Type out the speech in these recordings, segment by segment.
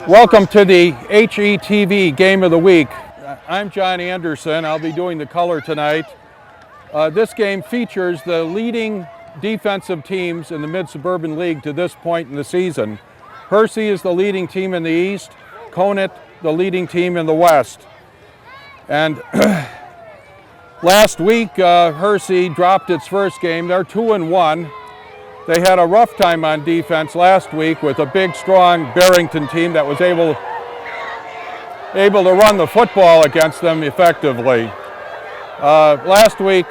Welcome to the HETV Game of the Week. I'm John Anderson. I'll be doing the color tonight. This game features the leading defensive teams in the Mid-Suburban League to this point in the season. Hersey is the leading team in the East, Conant the leading team in the West. And last week, Hersey dropped its first game. They're 2-1. They had a rough time on defense last week with a big, strong Barrington team that was able to run the football against them effectively. Last week,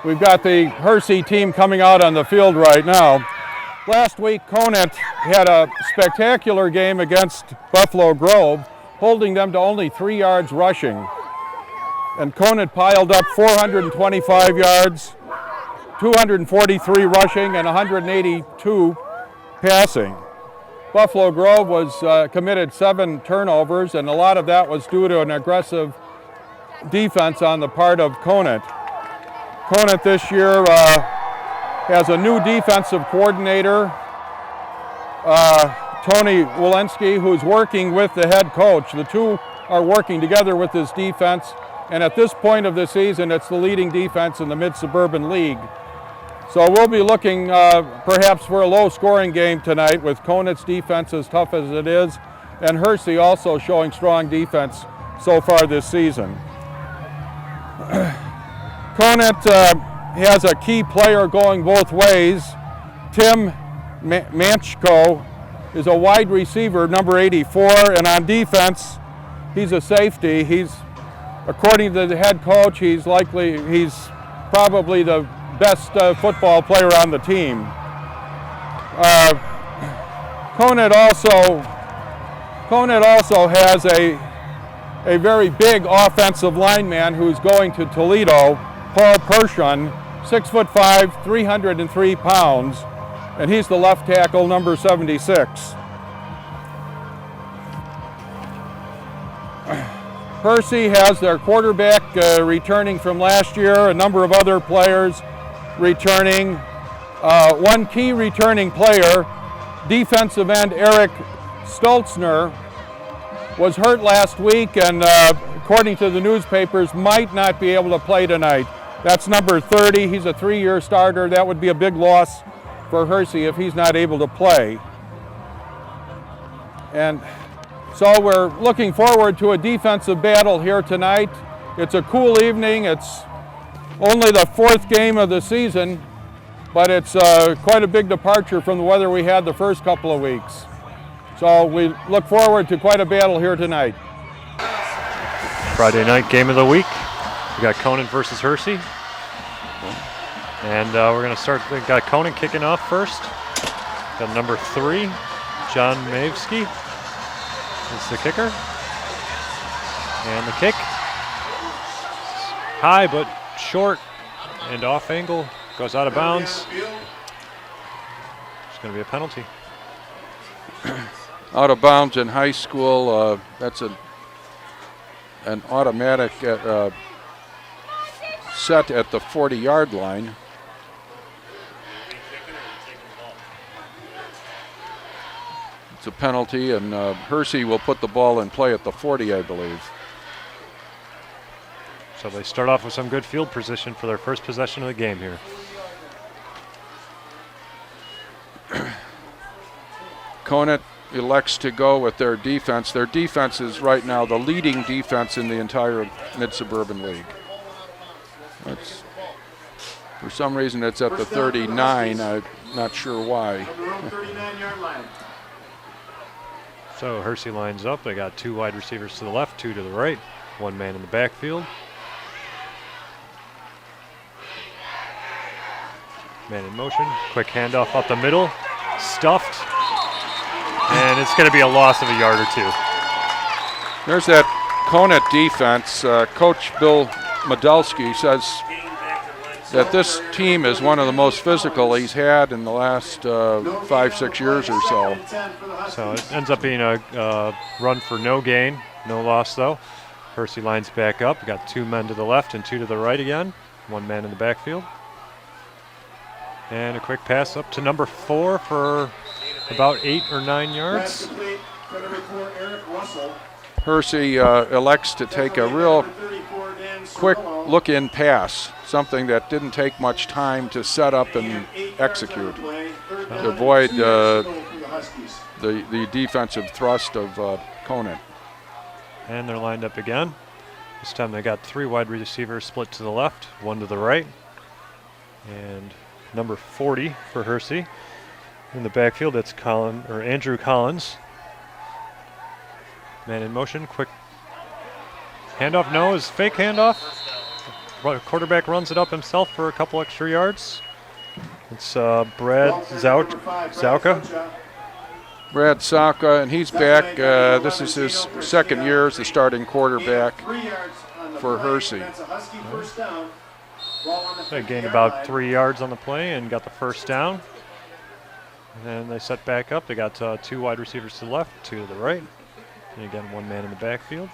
we've got the Hersey team coming out on the field right now. Last week, Conant had a spectacular game against Buffalo Grove, holding them to only 3 yards rushing. And Conant piled up 425 yards, 243 rushing, and 182 passing. Buffalo Grove was committed 7 turnovers, and a lot of that was due to an aggressive defense on the part of Conant. Conant this year has a new defensive coordinator, Tony Walensky, who's working with the head coach. The two are working together with this defense, and at this point of the season, it's the leading defense in the Mid-Suburban League. So we'll be looking perhaps for a low-scoring game tonight with Conant's defense as tough as it is, and Hersey also showing strong defense so far this season. Conant has a key player going both ways. Tim Manchko is a wide receiver, number 84, and on defense, he's a safety. According to the head coach, he's probably the best football player on the team. Conant also has a very big offensive lineman who's going to Toledo, Paul Pershun, 6'5", 303 pounds, and he's the left tackle, number 76. Hersey has their quarterback returning from last year, a number of other players returning. One key returning player, defensive end Eric Stoltzner, was hurt last week and according to the newspapers might not be able to play tonight. That's number 30. He's a 3-year starter. That would be a big loss for Hersey if he's not able to play. And so we're looking forward to a defensive battle here tonight. It's a cool evening. It's only the 4th game of the season, but it's quite a big departure from the weather we had the first couple of weeks. So we look forward to quite a battle here tonight. Friday night game of the week. We got Conant versus Hersey. And we're going to start. We got Conant kicking off first. Got number 3, John Mavsky is the kicker. And the kick. High but short and off angle. Goes out of bounds. It's going to be a penalty. Out of bounds in high school, that's an automatic set at the 40-yard line. It's a penalty, and Hersey will put the ball in play at the 40, I believe. So they start off with some good field position for their first possession of the game here. Conant elects to go with their defense. Their defense is right now the leading defense in the entire Mid-Suburban League. For some reason it's at the 39. I'm not sure why. So Hersey lines up. They got 2 wide receivers to the left, 2 to the right, 1 man in the backfield. Man in motion. Quick handoff up the middle. Stuffed. And it's going to be a loss of a yard or 2. There's that Conant defense. Coach Bill Medalski says that this team is one of the most physical he's had in the last 5-6 years or so. So it ends up being a run for no gain, no loss though. Hersey lines back up. We got 2 men to the left and 2 to the right again. 1 man in the backfield. And a quick pass up to number 4 for about 8 or 9 yards. Hersey elects to take a real quick look-in pass, something that didn't take much time to set up and execute to avoid the defensive thrust of Conant. And they're lined up again. This time they got 3 wide receivers split to the left, 1 to the right. And number 40 for Hersey. In the backfield, it's Andrew Collins. Man in motion, quick handoff. No, is fake handoff. Quarterback runs it up himself for a couple extra yards. It's Brad Zauka. Brad Zauka, and he's back. This is his second year as the starting quarterback for Hersey. They gained about 3 yards on the play and got the first down. And they set back up. They got 2 wide receivers to the left, 2 to the right. And again, 1 man in the backfield.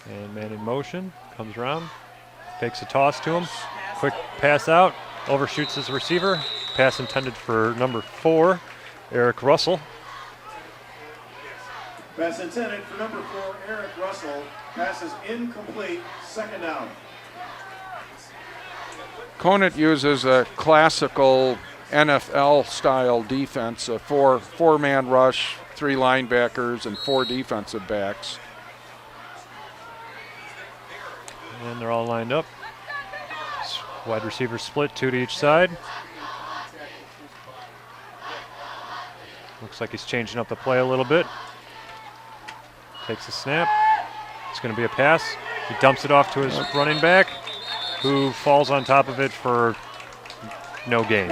And man in motion, comes around, fakes a toss to him. Quick pass out, overshoots his receiver. Pass intended for number 4, Eric Russell. Pass intended for number 4, Eric Russell. Pass is incomplete, second down. Conant uses a classical NFL-style defense, a four-man rush, 3 linebackers, and 4 defensive backs. And they're all lined up. Wide receivers split, 2 to each side. Looks like he's changing up the play a little bit. Takes a snap. It's going to be a pass. He dumps it off to his running back, who falls on top of it for no gain.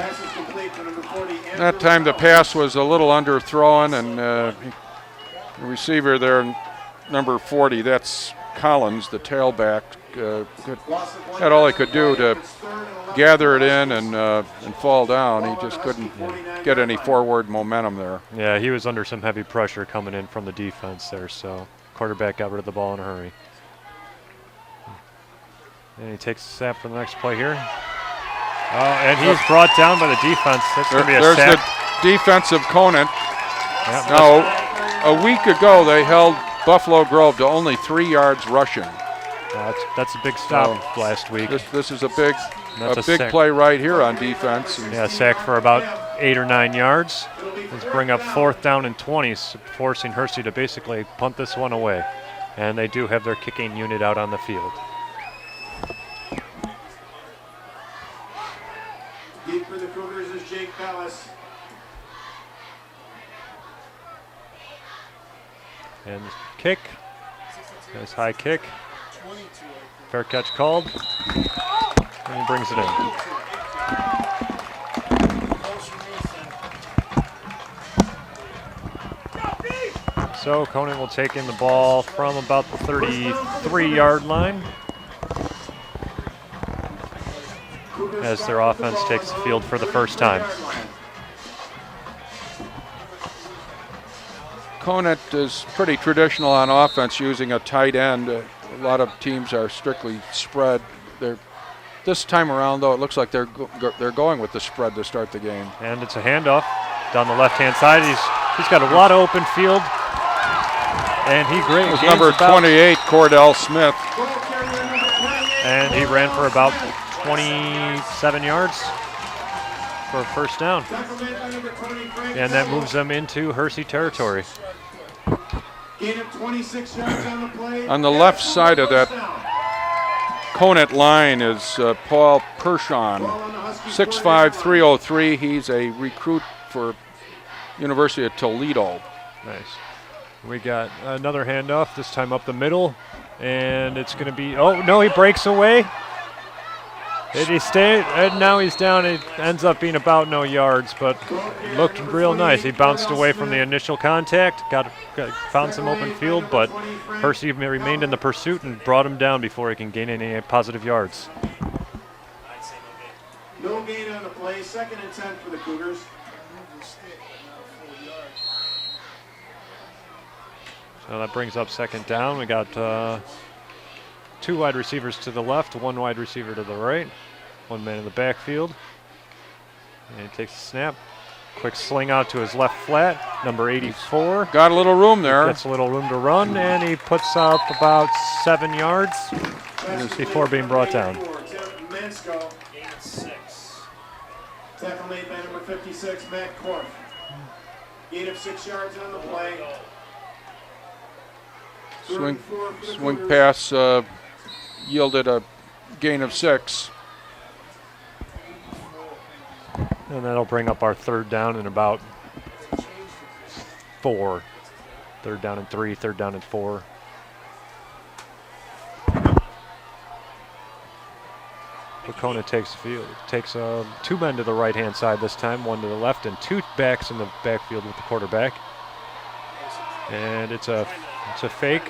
That time the pass was a little underthrown, and the receiver there, number 40, that's Collins, the tailback, had all he could do to gather it in and fall down. He just couldn't get any forward momentum there. Yeah, he was under some heavy pressure coming in from the defense there, so quarterback got rid of the ball in a hurry. And he takes a snap for the next play here. And he's brought down by the defense. That's going to be a there's sack. The defensive Conant. Yep. Now, a week ago they held Buffalo Grove to only 3 yards rushing. That's a big stop last week. This is a big sack. play right here on defense. Yeah, sack for about 8 or 9 yards. Let's bring up 4th down and 20, forcing Hersey to basically punt this one away. And they do have their kicking unit out on the field. Deep for the Cougars is Jake Pallas. And kick. Nice high kick. Fair catch called. And he brings it in. So Conant will take in the ball from about the 33-yard line as their offense takes the field for the first time. Conant is pretty traditional on offense, using a tight end. A lot of teams are strictly spread. This time around, though, it looks like they're going with the spread to start the game. And it's a handoff down the left-hand side. He's got a lot of open field, and he gains number 28, Cordell Smith, and he ran for about 27 yards for a first down. And that moves them into Hersey territory. On the left side of that Conant line is Paul Pershon, 6'5", 303. He's a recruit for University of Toledo. Nice. We got another handoff, this time up the middle, and it's going to be, oh no, he breaks away. Did he stay? And now he's down. It ends up being about no yards, but looked real nice. He bounced away from the initial contact, found some open field, but Hersey remained in the pursuit and brought him down before he can gain any positive yards. No gain on the play, 2nd and 10 for the Cougars. So that brings up 2nd down. We got 2 wide receivers to the left, 1 wide receiver to the right, 1 man in the backfield. And he takes a snap. Quick sling out to his left flat, number 84. Got a little room there. Gets a little room to run, and he puts up about 7 yards before being brought down. Tackle made by number 56, Matt Korf. Gain of 6 yards on the play. Swing pass yielded a gain of 6. And that'll bring up our third down in about 4. Third down and 3, third down and 4. Conant takes the field. Takes 2 men to the right-hand side this time, 1 to the left, and 2 backs in the backfield with the quarterback. And it's a fake.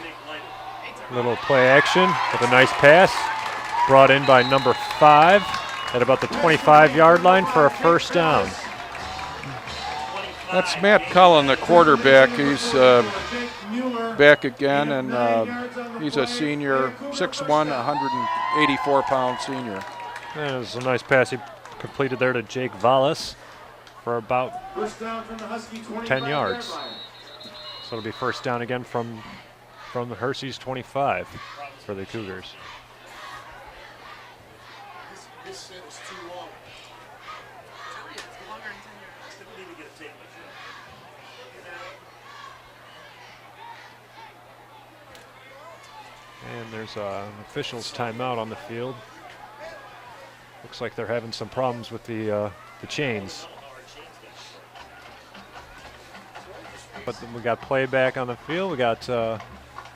Little play action with a nice pass. Brought in by number 5 at about the 25-yard line for a first down. That's Matt Cullen, the quarterback. He's back again, and he's a senior, 6'1", 184-pound senior. And it was a nice pass he completed there to Jake Vallis for about 10 yards. So it'll be first down again from the Hersey's 25 for the Cougars. This set is too long. It's longer than 10 yards. Didn't even get a tape measure. And there's an official's timeout on the field. Looks like they're having some problems with the chains. But then we got playback on the field. We got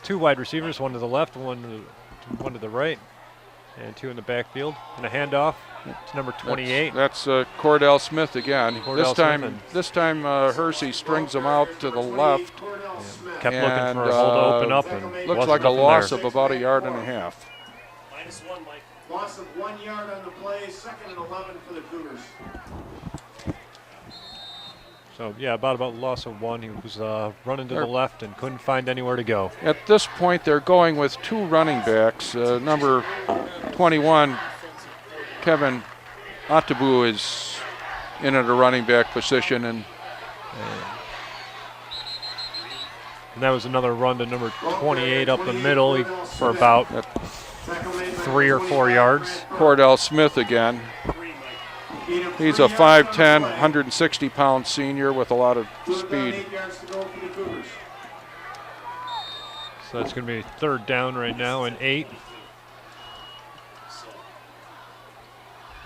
2 wide receivers, 1 to the left, one to the right, and 2 in the backfield. And a handoff to number 28. That's Cordell Smith again. This time Hersey strings him out to the left. Yeah. Kept looking for a hole to open up, and looks like a loss of about 1.5 yards. -1, Mike. Loss of 1 yard on the play, 2nd and 11 for the Cougars. So yeah, about loss of 1. He was running to the left and couldn't find anywhere to go. At this point, they're going with 2 running backs. Number 21, Kevin Atabu, is in at a running back position, and that was another run to number 28 up the middle for about 3 or 4 yards. Cordell Smith again. He's a 5'10", 160-pound senior with a lot of speed. So that's going to be third down right now and 8.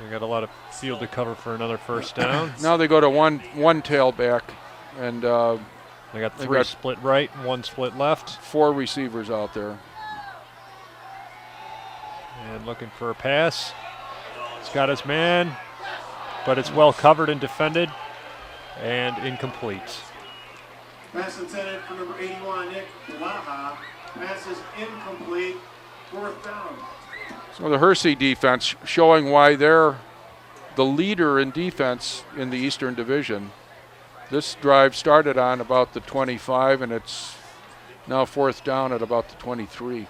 We got a lot of field to cover for another first down. Now they go to one tailback, and they got 3 split right, 1 split left. 4 receivers out there. And looking for a pass. He's got his man, but it's well covered and defended, and incomplete. Pass intended for number 81, Nick Laha. Pass is incomplete. 4th down. So the Hersey defense showing why they're the leader in defense in the Eastern Division. This drive started on about the 25, and it's now 4th down at about the 23.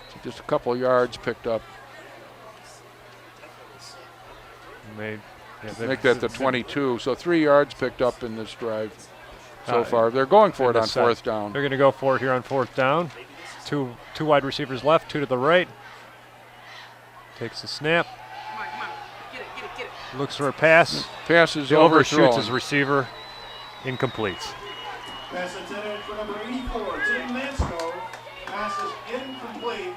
So just a couple yards picked up. Make that the 22. So 3 yards picked up in this drive so far. They're going for it on 4th down. They're going to go for it here on 4th down. Two wide receivers left, 2 to the right. Takes the snap. Come on. Get it. Looks for a pass. Pass is He overshoots overthrown. his receiver. Incomplete. Pass intended for number 84, Tim Mansko. Pass is incomplete.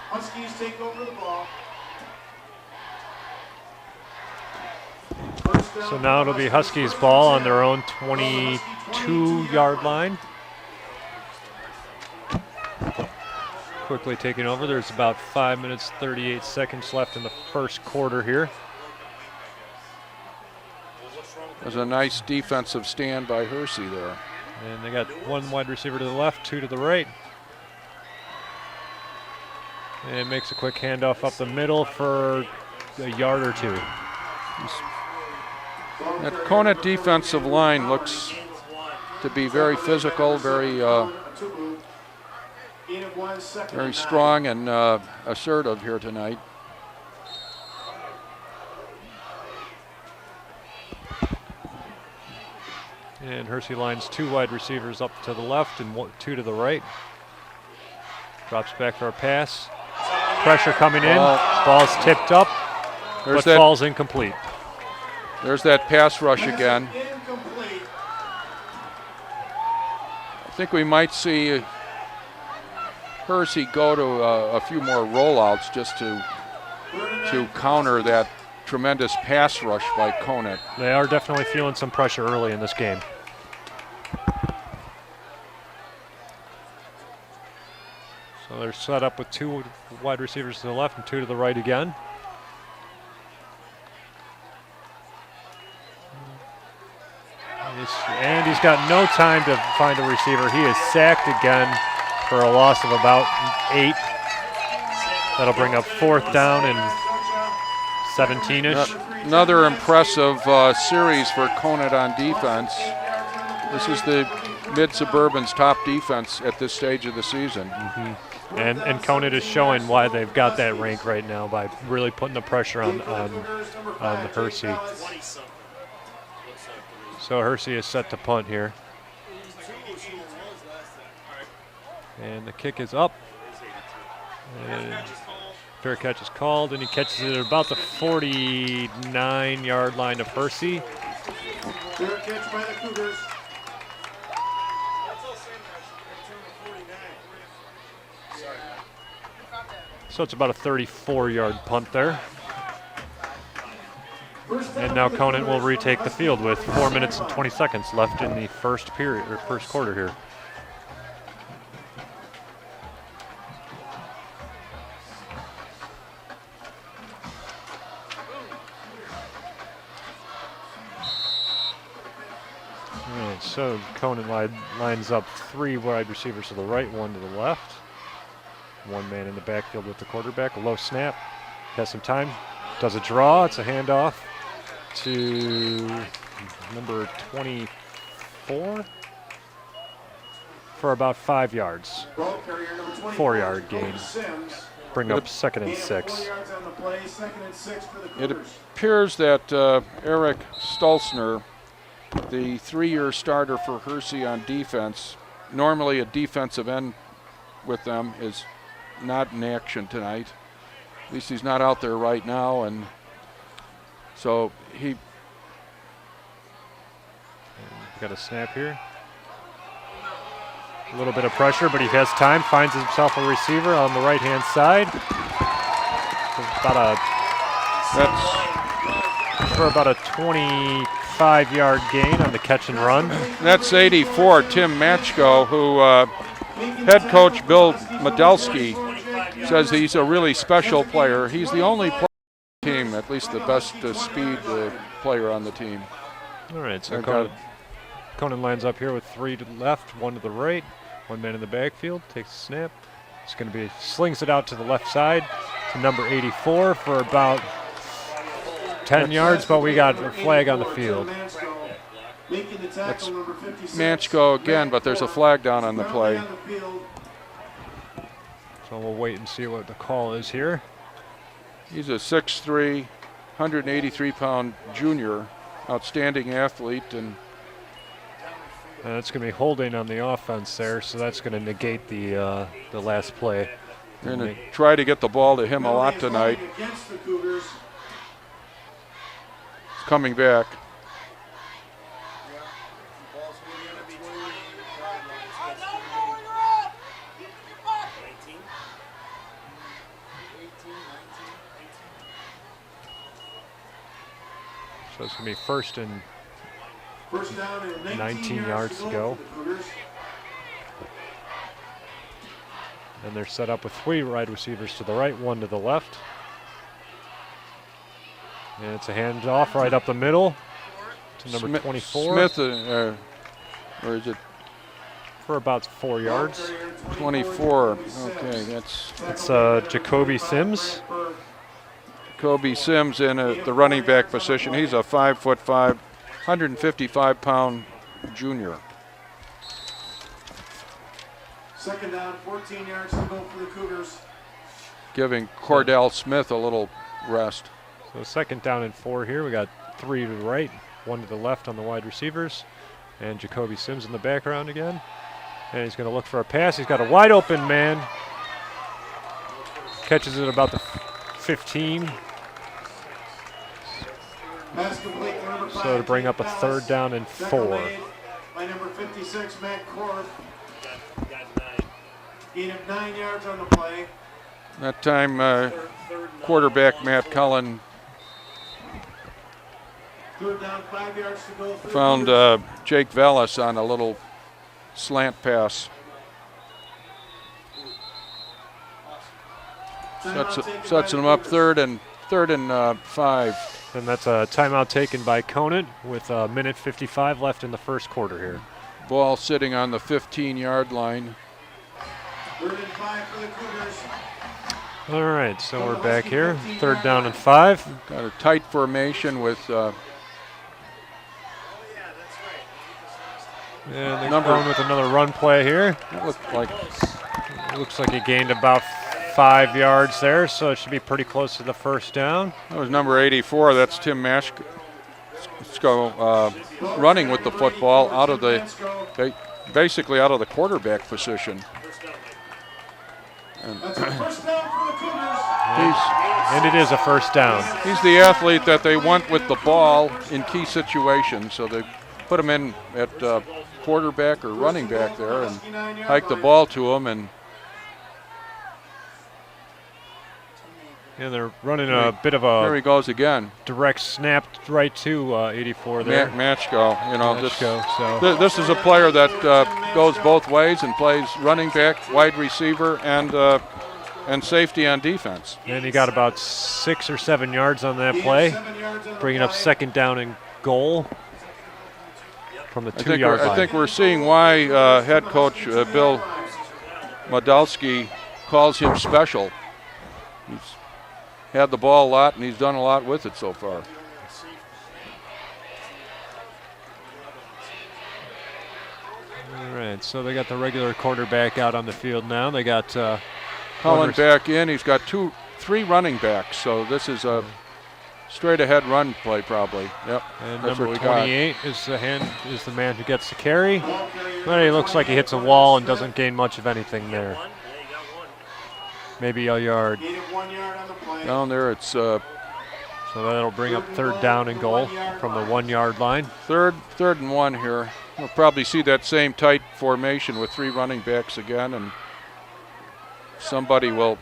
Huskies take over the ball. So now it'll be Huskies ball on their own 22-yard line. Quickly taking over. There's about 5 minutes, 38 seconds left in the first quarter here. There's a nice defensive stand by Hersey there. And they got 1 wide receiver to the left, 2 to the right. And makes a quick handoff up the middle for a yard or 2. That Conant defensive line looks to be very physical, very strong and assertive here tonight. And Hersey lines 2 wide receivers up to the left and 2 to the right. Drops back for a pass. Pressure coming in. Ball's tipped up, but falls incomplete. There's that pass rush again. I think we might see Hersey go to a few more rollouts just to counter that tremendous pass rush by Conant. They are definitely feeling some pressure early in this game. So they're set up with 2 wide receivers to the left and 2 to the right again. And he's got no time to find a receiver. He is sacked again for a loss of about 8. That'll bring up 4th down and 17-ish. Another impressive series for Conant on defense. This is the Mid-Suburban's top defense at this stage of the season. And Conant is showing why they've got that rank right now by really putting the pressure on Hersey. So Hersey is set to punt here. And the kick is up. And fair catch is called, and he catches it at about the 49-yard line of Hersey. Fair catch by the Cougars. So it's about a 34-yard punt there. And now Conant will retake the field with 4 minutes and 20 seconds left in the first period or first quarter here. All right, so Conant lines up 3 wide receivers to the right, 1 to the left. 1 man in the backfield with the quarterback. A low snap. Has some time. Does a draw. It's a handoff to number 24 for about 5 yards. 4-yard gain. Bring up 2nd and 6. It appears that Eric Stolzner, the 3-year starter for Hersey on defense, normally a defensive end with them, is not in action tonight. At least he's not out there right now, and so he got a snap here. A little bit of pressure, but he has time, finds himself a receiver on the right-hand side. For about a 25-yard gain on the catch and run. That's 84, Tim Matchko, who head coach Bill Medelski says he's a really special player. He's the only player on the team, at least the best speed player on the team. All right, so Conant lines up here with 3 to the left, 1 to the right, 1 man in the backfield, takes a snap. It's going to be, slings it out to the left side to number 84 for about 10 yards, but we got a flag on the field. That's Matchko again, but there's a flag down on the play. So we'll wait and see what the call is here. He's a 6'3", 183-pound junior, outstanding athlete, and it's going to be holding on the offense there, so that's going to negate the last play. They're going to try to get the ball to him a lot tonight. He's coming back. So it's going to be first and 19 yards to go. And they're set up with 3 wide receivers to the right, 1 to the left. And it's a handoff right up the middle to number 24. Smith, or is it? For about 4 yards. 24, okay, that's... It's Jacoby Sims. Jacoby Sims in the running back position. He's a 5'5", 155-pound junior. Second down, 14 yards to go for the Cougars. Giving Cordell Smith a little rest. So second down and 4 here. We got 3 to the right, 1 to the left on the wide receivers. And Jacoby Sims in the background again. And he's going to look for a pass. He's got a wide open man. Catches it about the 15. Pass complete to number 5. So to bring up a third down and 4. Made by number 56, Matt Korf. Gain of 9 yards on the play. That time, quarterback Matt Cullen Third down, 5 yards to go. found Jake Vellis on a little slant pass. Sets him up third and 5. And that's a timeout taken by Conant with a minute 55 left in the first quarter here. Ball sitting on the 15-yard line. Third and 5 for the Cougars. All right, so we're back here. Third down and 5. Got a tight formation with And they're going with another run play here. It looks like he gained about 5 yards there, so it should be pretty close to the first down. that was number 84. That's Tim Mashko running with the football out of basically out of the quarterback position. That's a first down for the Cougars. And it is a first down. He's the athlete that they want with the ball in key situations, so they put him in at quarterback or running back there and hike the ball to him. And they're running a bit of there he a goes again. direct snap right to 84 there. Matchko, Matchko, this is a player that goes both ways and plays running back, wide receiver, and safety on defense. And he got about 6 or 7 yards on that play, bringing up second down and goal from the 2-yard line. I think we're seeing why head coach Bill Modalski calls him special. He's had the ball a lot, and he's done a lot with it so far. All right, so they got the regular quarterback out on the field now. They got Cullen back in. He's got 3 running backs, so this is a straight ahead run play probably. Yep. And that's number what we got. 28 is the man who gets the carry. But he looks like he hits a wall and doesn't gain much of anything there. Maybe a yard. Gain of 1 yard on the play. Down there, it's So that'll bring up third down and goal from the 1-yard line. third and 1 here. We'll probably see that same tight formation with 3 running backs again, and somebody will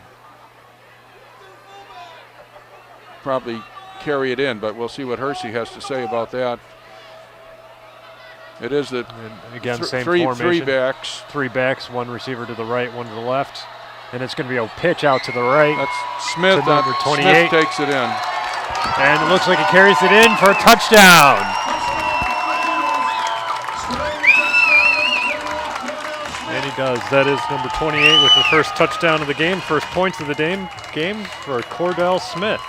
probably carry it in, but we'll see what Hersey has to say about that. It is the again, same three formation. backs. 3 backs, 1 receiver to the right, 1 to the left. And it's going to be a pitch out to the right. That's Smith. To number 28. Smith takes it in. And it looks like he carries it in for a touchdown. And he does. That is number 28 with the first touchdown of the game, first points of the game for Cordell Smith.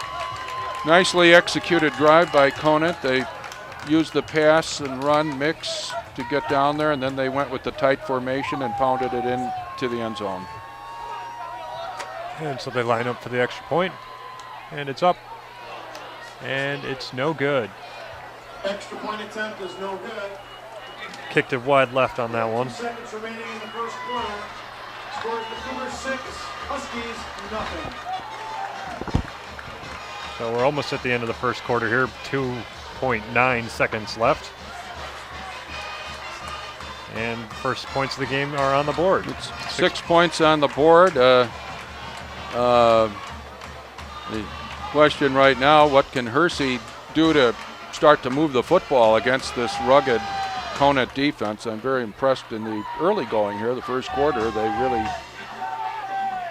Nicely executed drive by Conant. They used the pass and run mix to get down there, and then they went with the tight formation and pounded it in to the end zone. And so they line up for the extra point, and it's up, and it's no good. Extra point attempt is no good. Kicked it wide left on that one. 2 seconds remaining in the first quarter. Scores the Cougars 6, Huskies nothing. So we're almost at the end of the first quarter here, 2.9 seconds left. And first points of the game are on the board. It's 6 points on the board. The question right now, what can Hersey do to start to move the football against this rugged Conant defense? I'm very impressed in the early going here, the first quarter. They really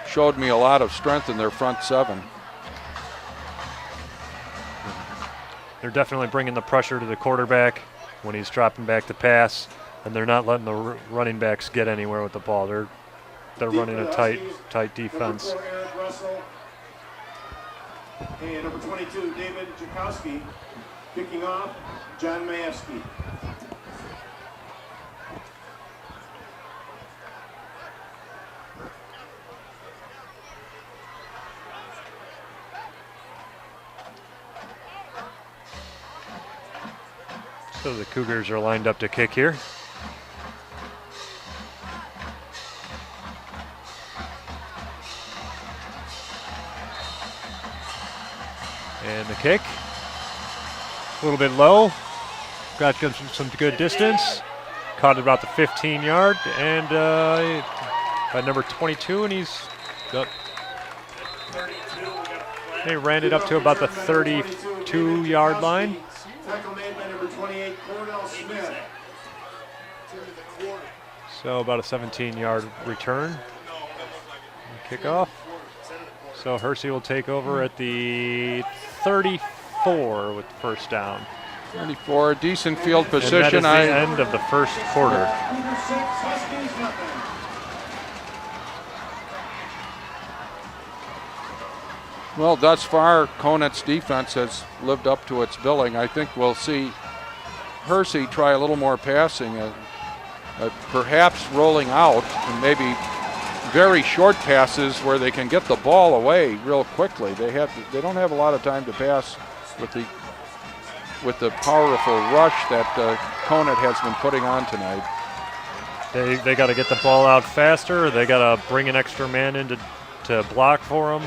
showed me a lot of strength in their front 7. They're definitely bringing the pressure to the quarterback when he's dropping back to pass, and they're not letting the running backs get anywhere with the ball. They're running a tight defense. Number 4, Eric Russell. And number 22, David Jakowski. Kicking off, John Majewski. So the Cougars are lined up to kick here. And the kick, a little bit low, got some good distance, caught it about the 15-yard, and by number 22, and they ran it up to about the 32-yard line. Tackle made by number 28, Cordell Smith. So about a 17-yard return, kickoff. So Hersey will take over at the 34 with the first down. 34, decent field position. And that is the end of the first quarter. Well, thus far, Conant's defense has lived up to its billing. I think we'll see Hersey try a little more passing, perhaps rolling out, and maybe very short passes where they can get the ball away real quickly. They don't have a lot of time to pass with the powerful rush that Conant has been putting on tonight. They got to get the ball out faster. They got to bring an extra man in to block for them.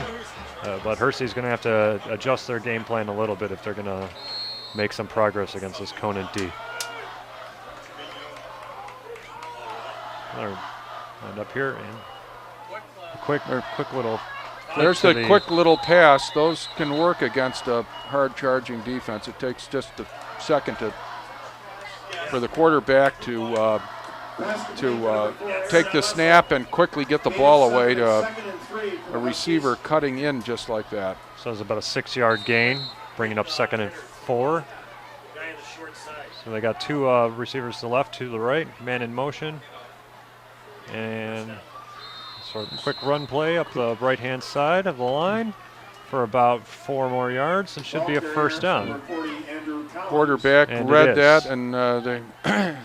But Hersey's going to have to adjust their game plan a little bit if they're going to make some progress against this Conant D. They're lined up here and quick little. There's the quick little pass. Those can work against a hard charging defense. It takes just a second for the quarterback to take the snap and quickly get the ball away to a receiver cutting in just like that. So it's about a 6-yard gain, bringing up 2nd and 4. So they got two receivers to the left, two to the right, man in motion. And sort of quick run play up the right-hand side of the line for about 4 more yards and should be a first down. Quarterback and read that, and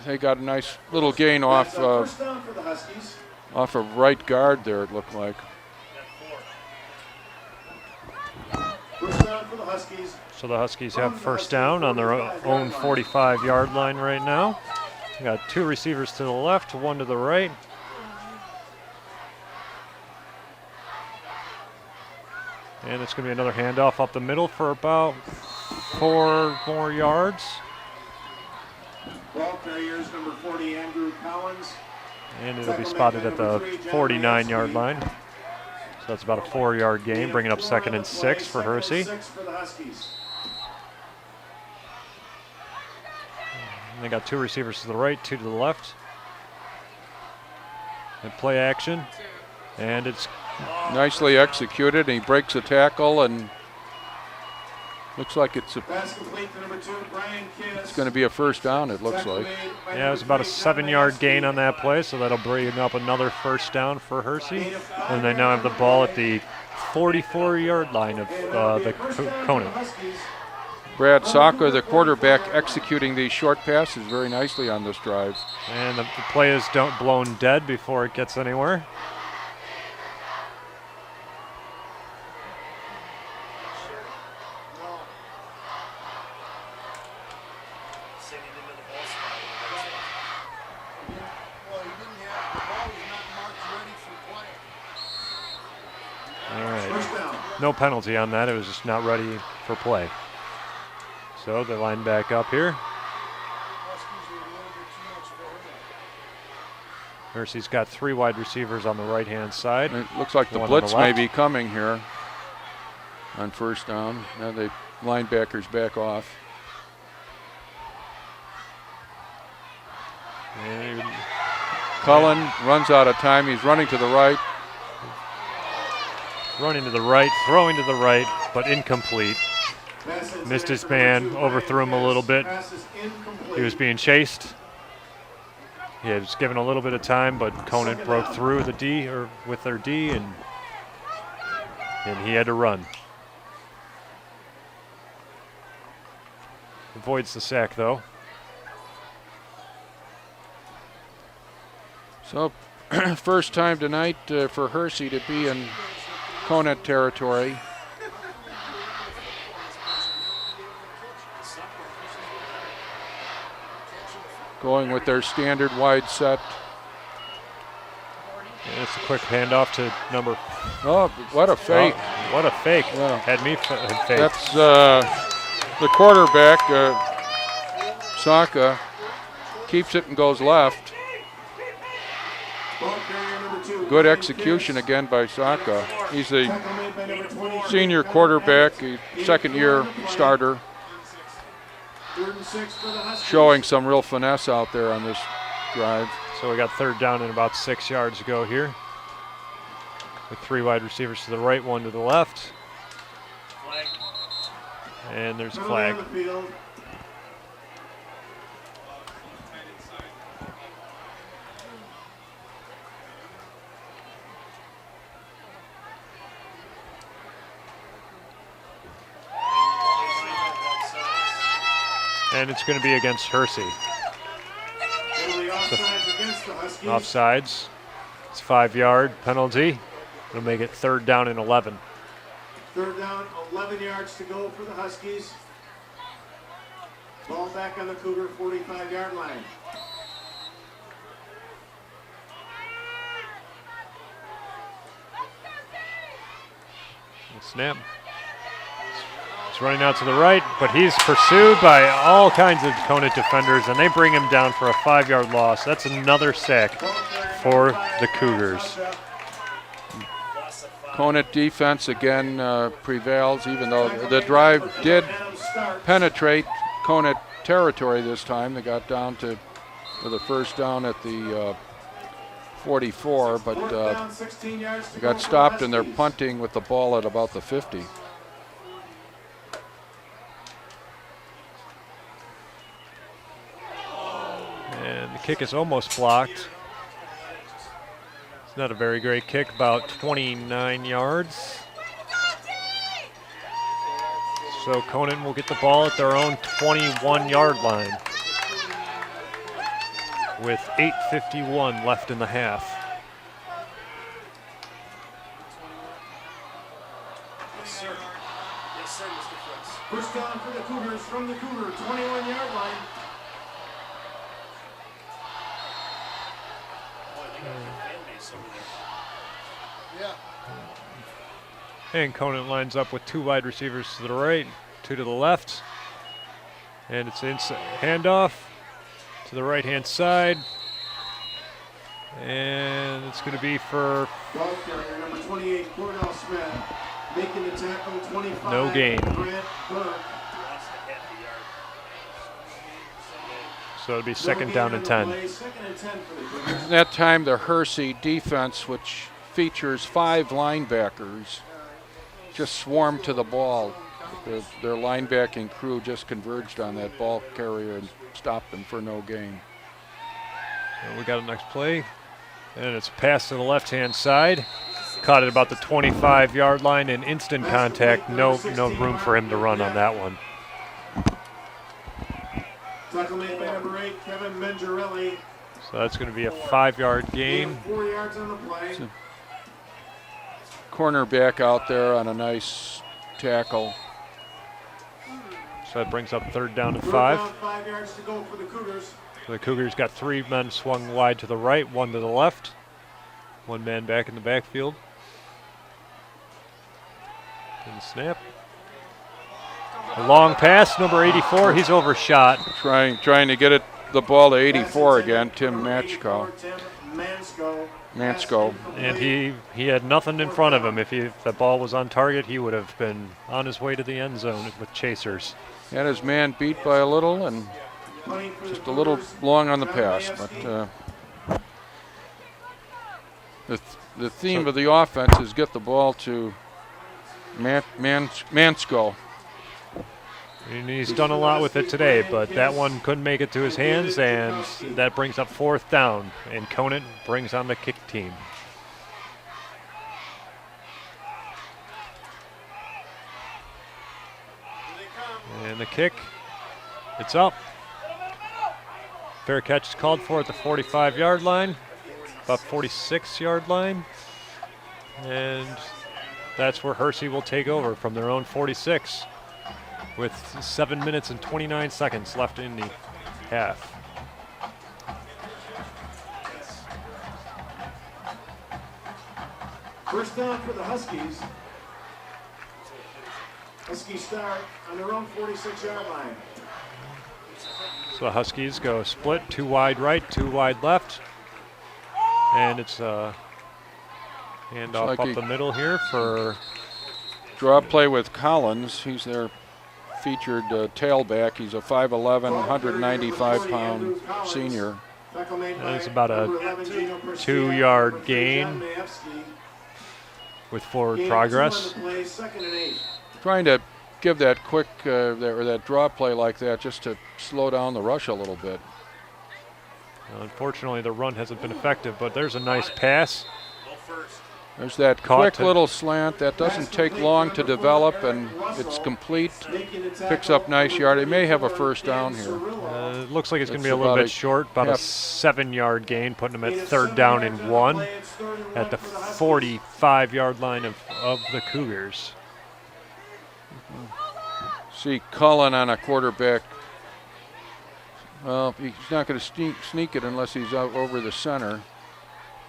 they got a nice little gain off of right guard there, it looked like. So the Huskies have first down on their own 45-yard line right now. We got 2 receivers to the left, 1 to the right. And it's going to be another handoff up the middle for about 4 more yards. Ball carriers, number 40, Andrew Collins. And it'll be spotted at the 49-yard line. So that's about a 4-yard gain, bringing up 2nd and 6 for Hersey. And they got 2 receivers to the right, 2 to the left. And play action. And it's nicely executed, and he breaks a tackle, and looks like it's going to be a first down, it looks like. Yeah, it was about a 7-yard gain on that play, so that'll bring up another first down for Hersey. And they now have the ball at the 44-yard line of the Conant. Brad Saka, the quarterback, executing these short passes very nicely on this drive. And the play is blown dead before it gets anywhere. No penalty on that. It was just not ready for play. So they line back up here. Hersey's got 3 wide receivers on the right-hand side. It looks like the blitz may be coming here on first down. Now the linebackers back off. And Cullen runs out of time. He's running to the right. Running to the right, throwing to the right, but incomplete. Missed his man, overthrew him a little bit. He was being chased. He was given a little bit of time, but Conant broke through the D, or with their D, and he had to run. Avoids the sack, though. So, first time tonight for Hersey to be in Conant territory. going with their standard wide set. And it's a quick handoff to number. Oh, what a fake. Oh, what a fake. Yeah. Had me faked. That's the quarterback, Saka, keeps it and goes left. Ball carrier number 2. Good execution again by Saka. He's a Tackle made by number 20. senior quarterback, a second-year starter, 3rd and 6 for the Huskies. showing some real finesse out there on this drive. So we got 3rd down and about 6 yards to go here. With 3 wide receivers to the right, 1 to the left. And there's a Penalty flag. on the field. And it's going to be against Hersey. Penalty offsides against the Huskies. Offsides. It's 5-yard penalty. It'll make it 3rd down and 11. 3rd down, 11 yards to go for the Huskies. Ball back on the Cougar 45-yard line. Snap. He's running out to the right, but he's pursued by all kinds of Conant defenders, and they bring him down for a 5-yard loss. That's another sack for the Cougars. Conant defense again prevails, even though the drive did penetrate Conant territory this time. They got down to the 1st down at the 44, but they got stopped in their punting with the ball at about the 50. And the kick is almost blocked. It's not a very great kick, about 29 yards. So Conant will get the ball at their own 21-yard line with 8:51 left in the half. Yes, sir. Yes, sir, Mr. Fritz. 1st down for the Cougars from the Cougar 21-yard line. And Conant lines up with 2 wide receivers to the right, 2 to the left. And it's inside handoff to the right-hand side. And it's going to be for Ball carrier number 28, Cordell Smith, making the tackle 25. No gain. Grant Burke. so it'll be No 2nd gain down on and the 10. play, 2nd and 10 for the Cougars. That time the Hersey defense, which features 5 linebackers, just swarmed to the ball. Their linebacking crew just converged on that ball carrier and stopped them for no gain. And we got a next play. And it's passed to the left-hand side. Caught at about the 25-yard line in instant contact. No room for him to run on that one. Tackle made by number 8, Kevin Mengerelli. So that's going to be a 5-yard gain. 4 yards on the play. Cornerback out there on a nice tackle. So that brings up 3rd down and 3rd 5. down, 5 yards to go for the Cougars. So the Cougars got 3 men swung wide to the right, 1 to the left. 1 man back in the backfield. And snap. A long pass, number 84. He's overshot. Trying to get the ball to 84 again, Tim Matchko. Tim Mansko. Mansko. And he had nothing in front of him. If the ball was on target, he would have been on his way to the end zone with chasers. Had his man beat by a little and just a little long on the pass. But the theme of the offense is get the ball to Mansko. And he's done a lot with it today, but that one couldn't make it to his hands, and that brings up 4th down. And Conant brings on the kick team. And the kick, it's up. Fair catch is called for at the 45-yard line, about 46-yard line. And that's where Hersey will take over from their own 46 with 7 minutes and 29 seconds left in the half. First down for the Huskies. Huskies start on their own 46-yard line. So the Huskies go split, 2 wide right, 2 wide left. And it's a handoff like up the middle here for Draw play with Collins. He's their featured tailback. He's a 5'11", 195-pound senior. and it's about a 2-yard gain with forward progress. Trying to give that quick or that draw play like that just to slow down the rush a little bit. Unfortunately, the run hasn't been effective, but there's a nice pass. There's that quick little slant that doesn't take long to develop, and it's complete. Picks up nice yard. They may have a first down here. It looks like it's going to be a little bit short, about a 7-yard gain, putting them at 3rd down and 1 at the 45-yard line of the Cougars. See Cullen on a quarterback. Well, he's not going to sneak it unless he's out over the center.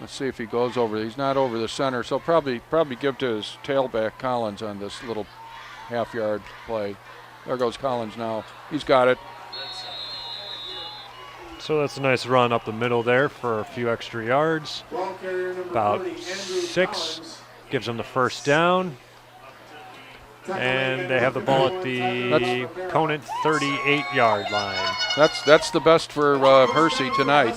Let's see if he goes over. He's not over the center, so probably give to his tailback Collins on this little half-yard play. There goes Collins now. He's got it. So that's a nice run up the middle there for a few extra yards. About 6. Gives them the first down. And they have the ball at the Conant 38-yard line. That's the best for Hersey tonight.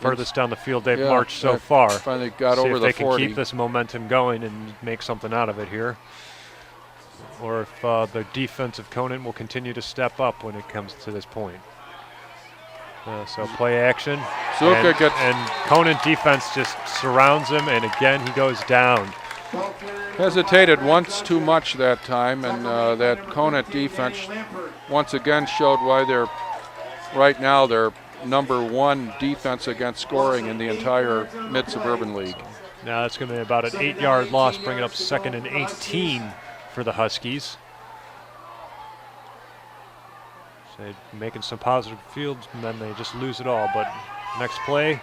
Furthest down the field they've marched so far. Finally got See over if the they 40. can keep this momentum going and make something out of it here. Or if the defensive Conant will continue to step up when it comes to this point. So play action. And Conant defense just surrounds him, and again he goes down. Hesitated once too much that time, and that Conant defense once again showed why they're right now they're #1 defense against scoring in the entire Mid-Suburban League. Now that's going to be about an 8-yard loss, bringing up 2nd and 18 for the Huskies. So they're making some positive fields, and then they just lose it all. But next play,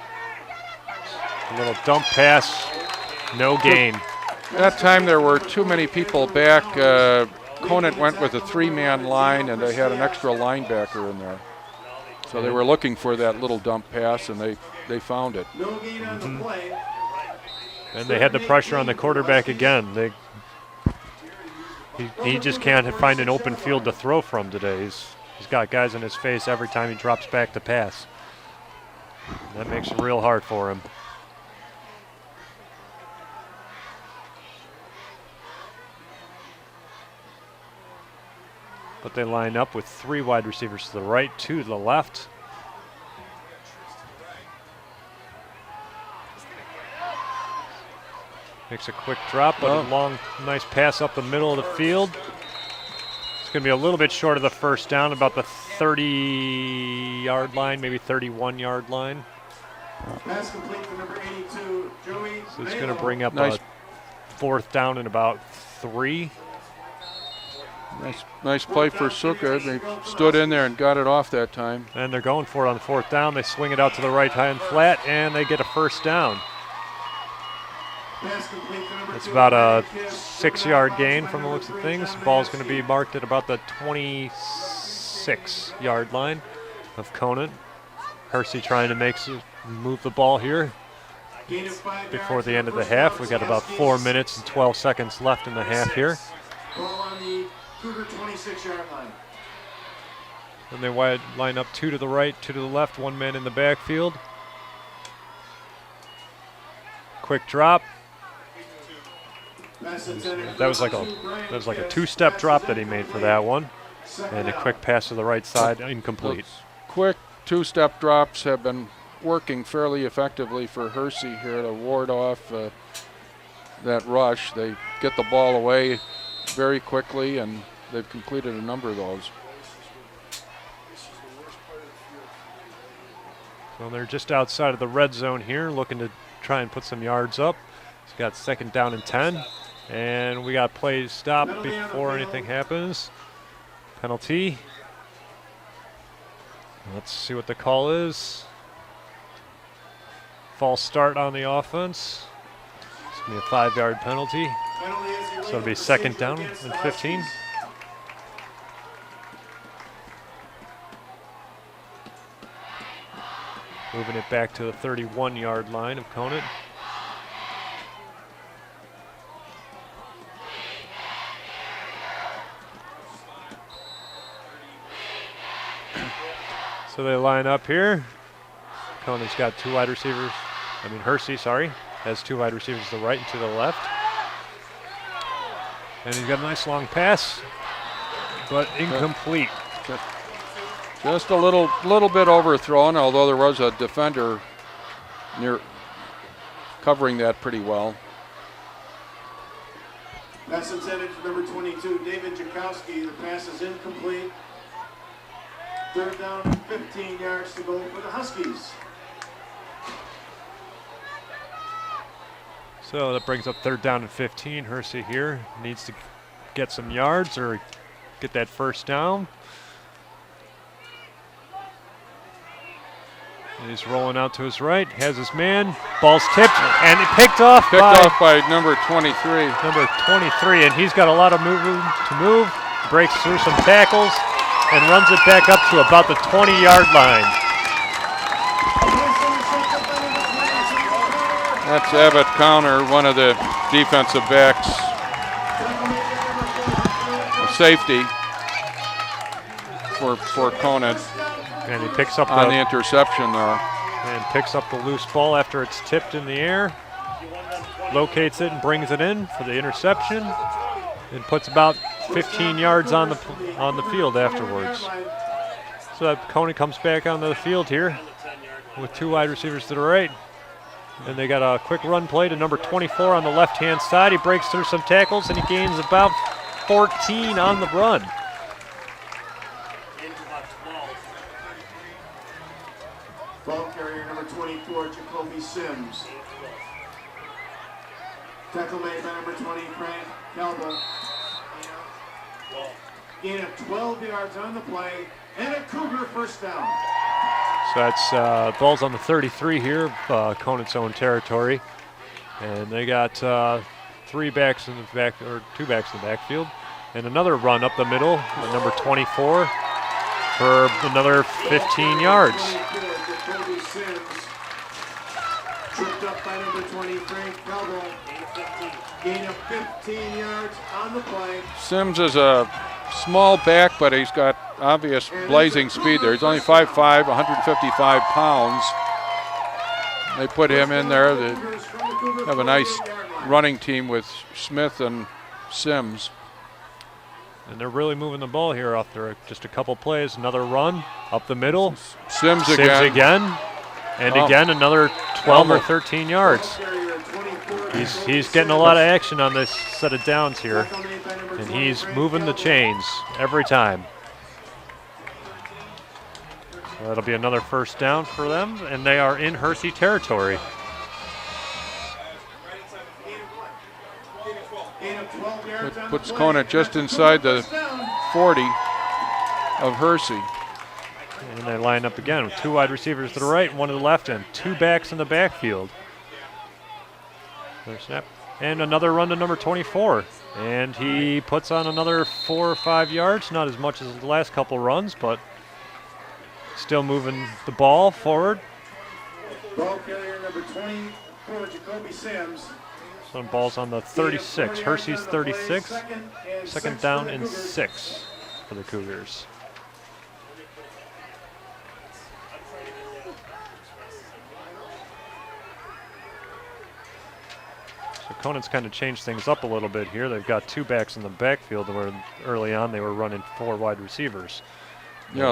a little dump pass, no gain. That time there were too many people back. Conant went with a 3-man line, and they had an extra linebacker in there. So they were looking for that little dump pass, and they found it. And they had the pressure on the quarterback again. He just can't find an open field to throw from today. He's got guys in his face every time he drops back to pass. That makes it real hard for him. But they line up with 3 wide receivers to the right, 2 to the left. Makes a quick drop, but a long, nice pass up the middle of the field. It's going to be a little bit short of the first down, about the 30-yard line, maybe 31-yard line. Pass complete for number 82, Joey. So it's going to bring up a 4th down and about 3. Nice play for Suka. They stood in there and got it off that time. And they're going for it on the 4th down. They swing it out to the right hand flat, and they get a first down. It's about a 6-yard gain from the looks of things. Ball's going to be marked at about the 26-yard line of Conant. Hersey trying to move the ball here before the end of the half. We got about 4 minutes and 12 seconds left in the half here. Ball on the Cougar 26-yard line. And they line up 2 to the right, 2 to the left, 1 man in the backfield. Quick drop. That was like a 2-step drop that he made for that one. And a quick pass to the right side, incomplete. Quick 2-step drops have been working fairly effectively for Hersey here to ward off that rush. They get the ball away very quickly, and they've completed a number of those. So they're just outside of the red zone here, looking to try and put some yards up. He's got 2nd down and 10. And we got play stop before anything happens. Penalty. Let's see what the call is. False start on the offense. be a 5-yard penalty. Penalty is So it'll illegal be second procedure down against and the 15. Huskies. Moving it back to the 31-yard line of Conant. So they line up here. Conant's got 2 wide receivers. Hersey, has 2 wide receivers to the right and to the left. And he's got a nice long pass, but incomplete. Just a little bit overthrown, although there was a defender near covering that pretty well. Pass intended for number 22, David Jakowski. The pass is incomplete. Third down, 15 yards to go for the Huskies. So that brings up third down and 15. Hersey here needs to get some yards or get that first down. And he's rolling out to his right, has his man, ball's tipped, and picked off by number 23. Number 23, and he's got a lot of room to move, breaks through some tackles, and runs it back up to about the 20-yard line. That's Abbott Connor, one of the defensive backs, a safety for Conant. And he picks up on the interception there. And picks up the loose ball after it's tipped in the air. Locates it and brings it in for the interception. And puts about 15 yards on the field afterwards. So that Conant comes back onto the field here with 2 wide receivers to the right. And they got a quick run play to number 24 on the left-hand side. He breaks through some tackles and he gains about 14 on the run. Ball carrier number 24, Jacoby Sims. Tackle made by number 20, Frank Calvo. Gain of 12 yards on the play, and a Cougar first down. So that's ball's on the 33 here, Conant's own territory. And they got 3 backs in the back, or 2 backs in the backfield. And another run up the middle with number 24 for another 15 yards. Jacoby Sims, tripped up by number 20, Frank Calvo. Gain of 15 yards on the play. Sims is a small back, but he's got obvious blazing speed there. He's only 5'5", 155 pounds. They put him in there. They have a nice running team with Smith and Sims. And they're really moving the ball here after just a couple plays. Another run up the middle. Sims again. And again another 12 or 13 yards. He's getting a lot of action on this set of downs here. And he's moving the chains every time. So that'll be another first down for them, and they are in Hersey territory. It puts Conant just inside the 40 of Hersey. And they line up again with 2 wide receivers to the right and 1 to the left, and 2 backs in the backfield. Another snap. And another run to number 24. And he puts on another 4 or 5 yards, not as much as the last couple runs, but still moving the ball forward. Ball carrier number 24, Jacoby Sims. Some balls on the 36. Hersey's 36. Second down and 6 for the Cougars. So Conant's kind of changed things up a little bit here. They've got 2 backs in the backfield where early on they were running 4 wide receivers. Yeah,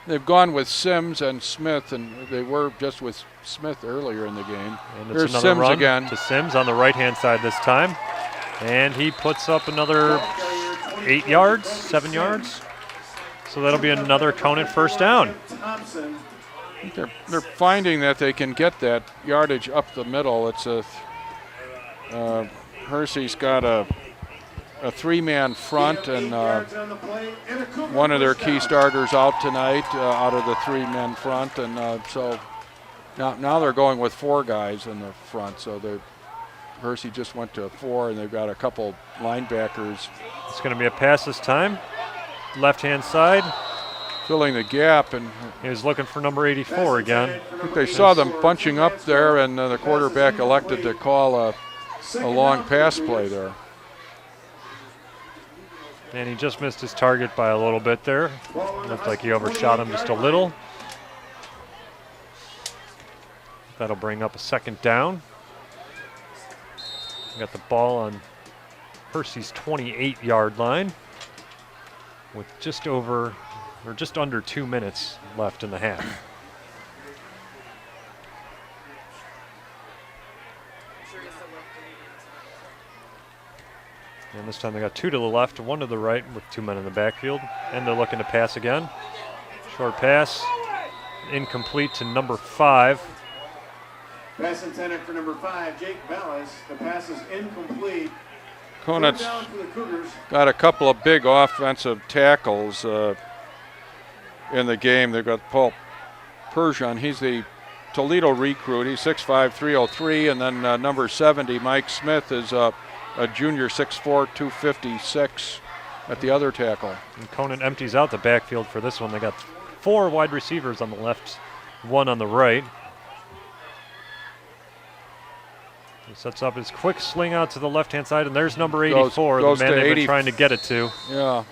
they've gone with Sims and Smith, and they were just with Smith earlier in the game. And here's another Sims run again. To Sims on the right-hand side this time. And he puts up another 8 yards, 7 yards. So that'll be another Conant first down. They're finding that they can get that yardage up the middle. It's Hersey's got a 3-man front, and one of their key starters out tonight out of the 3-man front, and so now they're going with 4 guys in the front. So Hersey just went to 4, and they've got a couple linebackers It's going to be a pass this time. Left-hand side. filling the gap, and He was looking for number 84 again. I think they saw them bunching up there, and the quarterback elected to call a long pass play there. And he just missed his target by a little bit there. Looked like he overshot him just a little. That'll bring up a second down. Got the ball on Hersey's 28-yard line with just under 2 minutes left in the half. And this time they got 2 to the left and 1 to the right with 2 men in the backfield. And they're looking to pass again. Short pass, incomplete to number 5. Pass intended for number 5, Jake Bellis. The pass is incomplete. Conant's Down for the Cougars. got a couple of big offensive tackles in the game. They've got Paul Persian. He's the Toledo recruit. He's 6'5", 303. And then number 70, Mike Smith, is a junior, 6'4", 256 at the other tackle. And Conant empties out the backfield for this one. They got 4 wide receivers on the left, 1 on the right. He sets up his quick sling out to the left-hand side, and there's number 84, goes the man to they've 80. been trying to get it to. Yeah.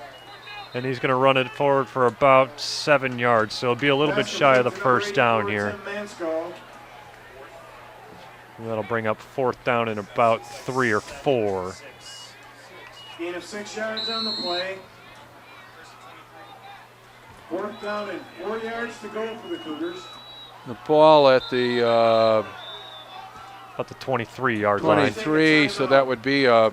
And he's going to run it forward for about 7 yards, so it'll be a little bit shy of the first down here. And that'll bring up 4th down in about 3 or 4. Gain of 6 yards on the play. 4th down and 4 yards to go for the Cougars. The ball at the About the 23-yard line. 23, so that would be a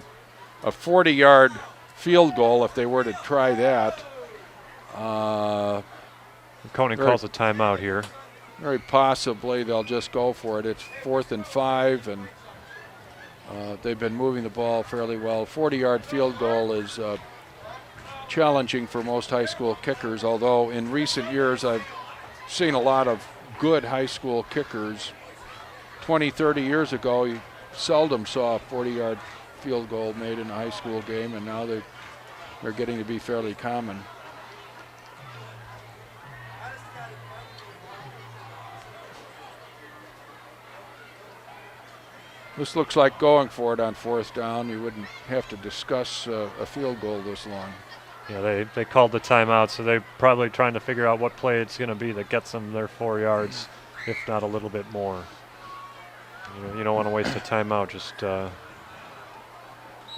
40-yard field goal if they were to try that. Conant calls a timeout here. Very possibly they'll just go for it. It's 4th and 5, and they've been moving the ball fairly well. 40-yard field goal is challenging for most high school kickers, although in recent years I've seen a lot of good high school kickers. 20, 30 years ago, you seldom saw a 40-yard field goal made in a high school game, and now they're getting to be fairly common. This looks like going for it on 4th down. You wouldn't have to discuss a field goal this long. Yeah, they called the timeout, so they're probably trying to figure out what play it's going to be that gets them their 4 yards, if not a little bit more. You don't want to waste a timeout. Just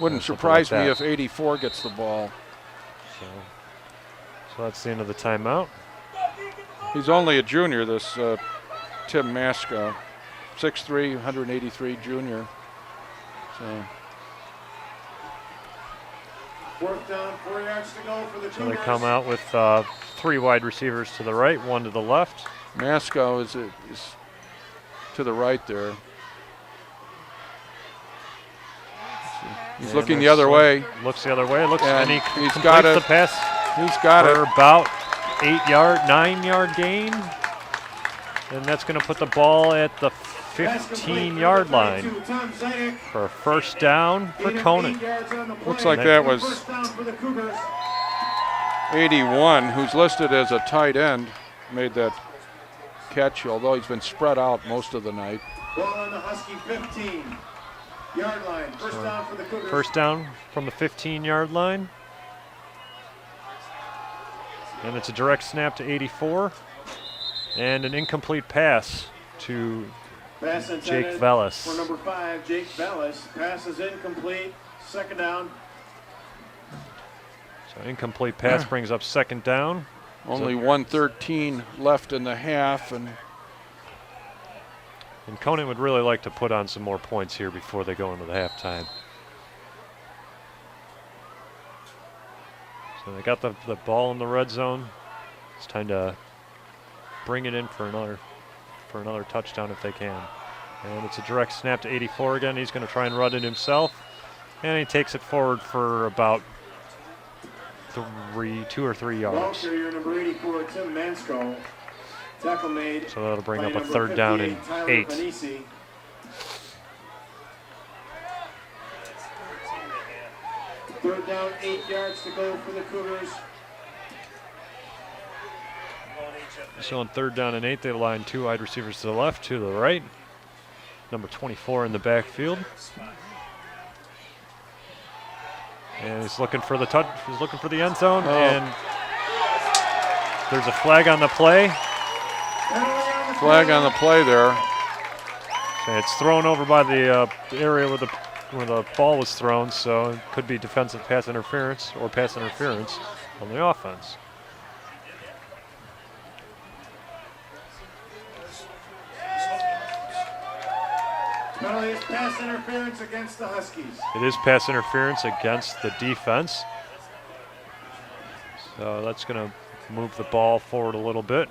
wouldn't something surprise like me that. if 84 gets the ball. So that's the end of the timeout. He's only a junior, this Tim Maska, 6'3", 183 junior. So 4th down, 4 yards to go for the Cougars. So they come out with 3 wide receivers to the right, 1 to the left. Maska is to the right there. He's And looking the there's other way. Looks the other way. Looks, And and he he's completes got it. the pass He's got for it. about 9-yard gain. And that's going to put the ball at the 15-yard line for a 1st down for Conant. Looks like that was 81, who's listed as a tight end, made that catch, although he's been spread out most of the night. Ball on the Husky 15-yard line. 1st down for the Cougars. 1st down from the 15-yard line. And it's a direct snap to 84. And an incomplete pass to Pass Jake intended Vellis. for number 5, Jake Vellis. Pass is incomplete. 2nd down. So incomplete pass brings up 2nd down. Only 1:13 left in the half, and Conant would really like to put on some more points here before they go into the halftime. So they got the ball in the red zone. It's time to bring it in for another touchdown if they can. And it's a direct snap to 84 again. He's going to try and run it himself. And he takes it forward for about 2 or 3 Ball yards. carrier number 84, Tim Mansko. Tackle made. So that'll bring by up a number 3rd down and 58, Tyler 8. Panisi. Third down, 8 yards to go for the Cougars. So on third down and 8, they line 2 wide receivers to the left, 2 to the right. Number 24 in the backfield. And he's looking for the he's looking for the end zone, and there's a flag on the play. Flag on the play there. And it's thrown over by the area where the ball was thrown, so it could be defensive pass interference or pass interference on the offense. Penalty is pass interference against the Huskies. It is pass interference against the defense. So that's going to move the ball forward a little bit.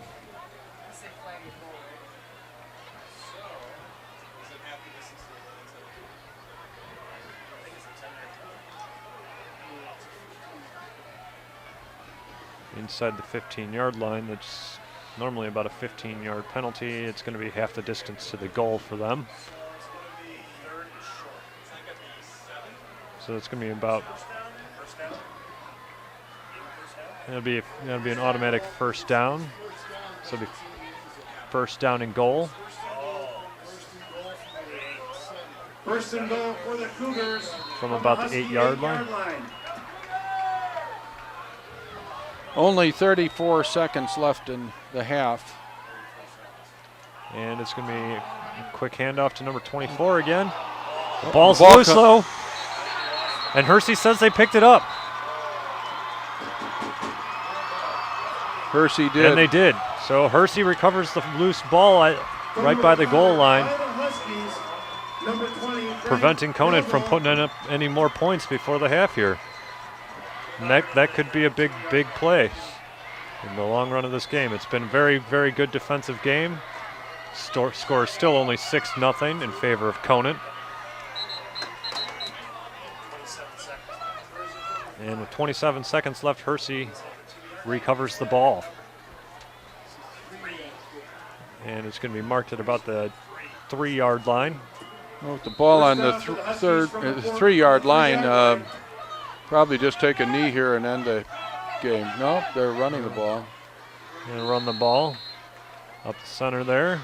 Inside the 15-yard line, that's normally about a 15-yard penalty. It's going to be half the distance to the goal for them. So it's going to be about. It'll be an automatic first down. So it'll be first down and goal. First and goal for the Cougars From about the 8-yard line. Only 34 seconds left in the half. And it's going to be a quick handoff to number 24 again. The ball's loose though. And Hersey says they picked it up. Hersey did. And they did. So Hersey recovers the loose ball right by the goal line, preventing Conant from putting up any more points before the half here. And that could be a big play in the long run of this game. It's been a very, very good defensive game. Score is still only 6-0 in favor of Conant. And with 27 seconds left, Hersey recovers the ball. And it's going to be marked at about the 3-yard line. Well, with the ball on the 3-yard line, probably just take a knee here and end the game. No, they're running the ball. Going to run the ball up the center there.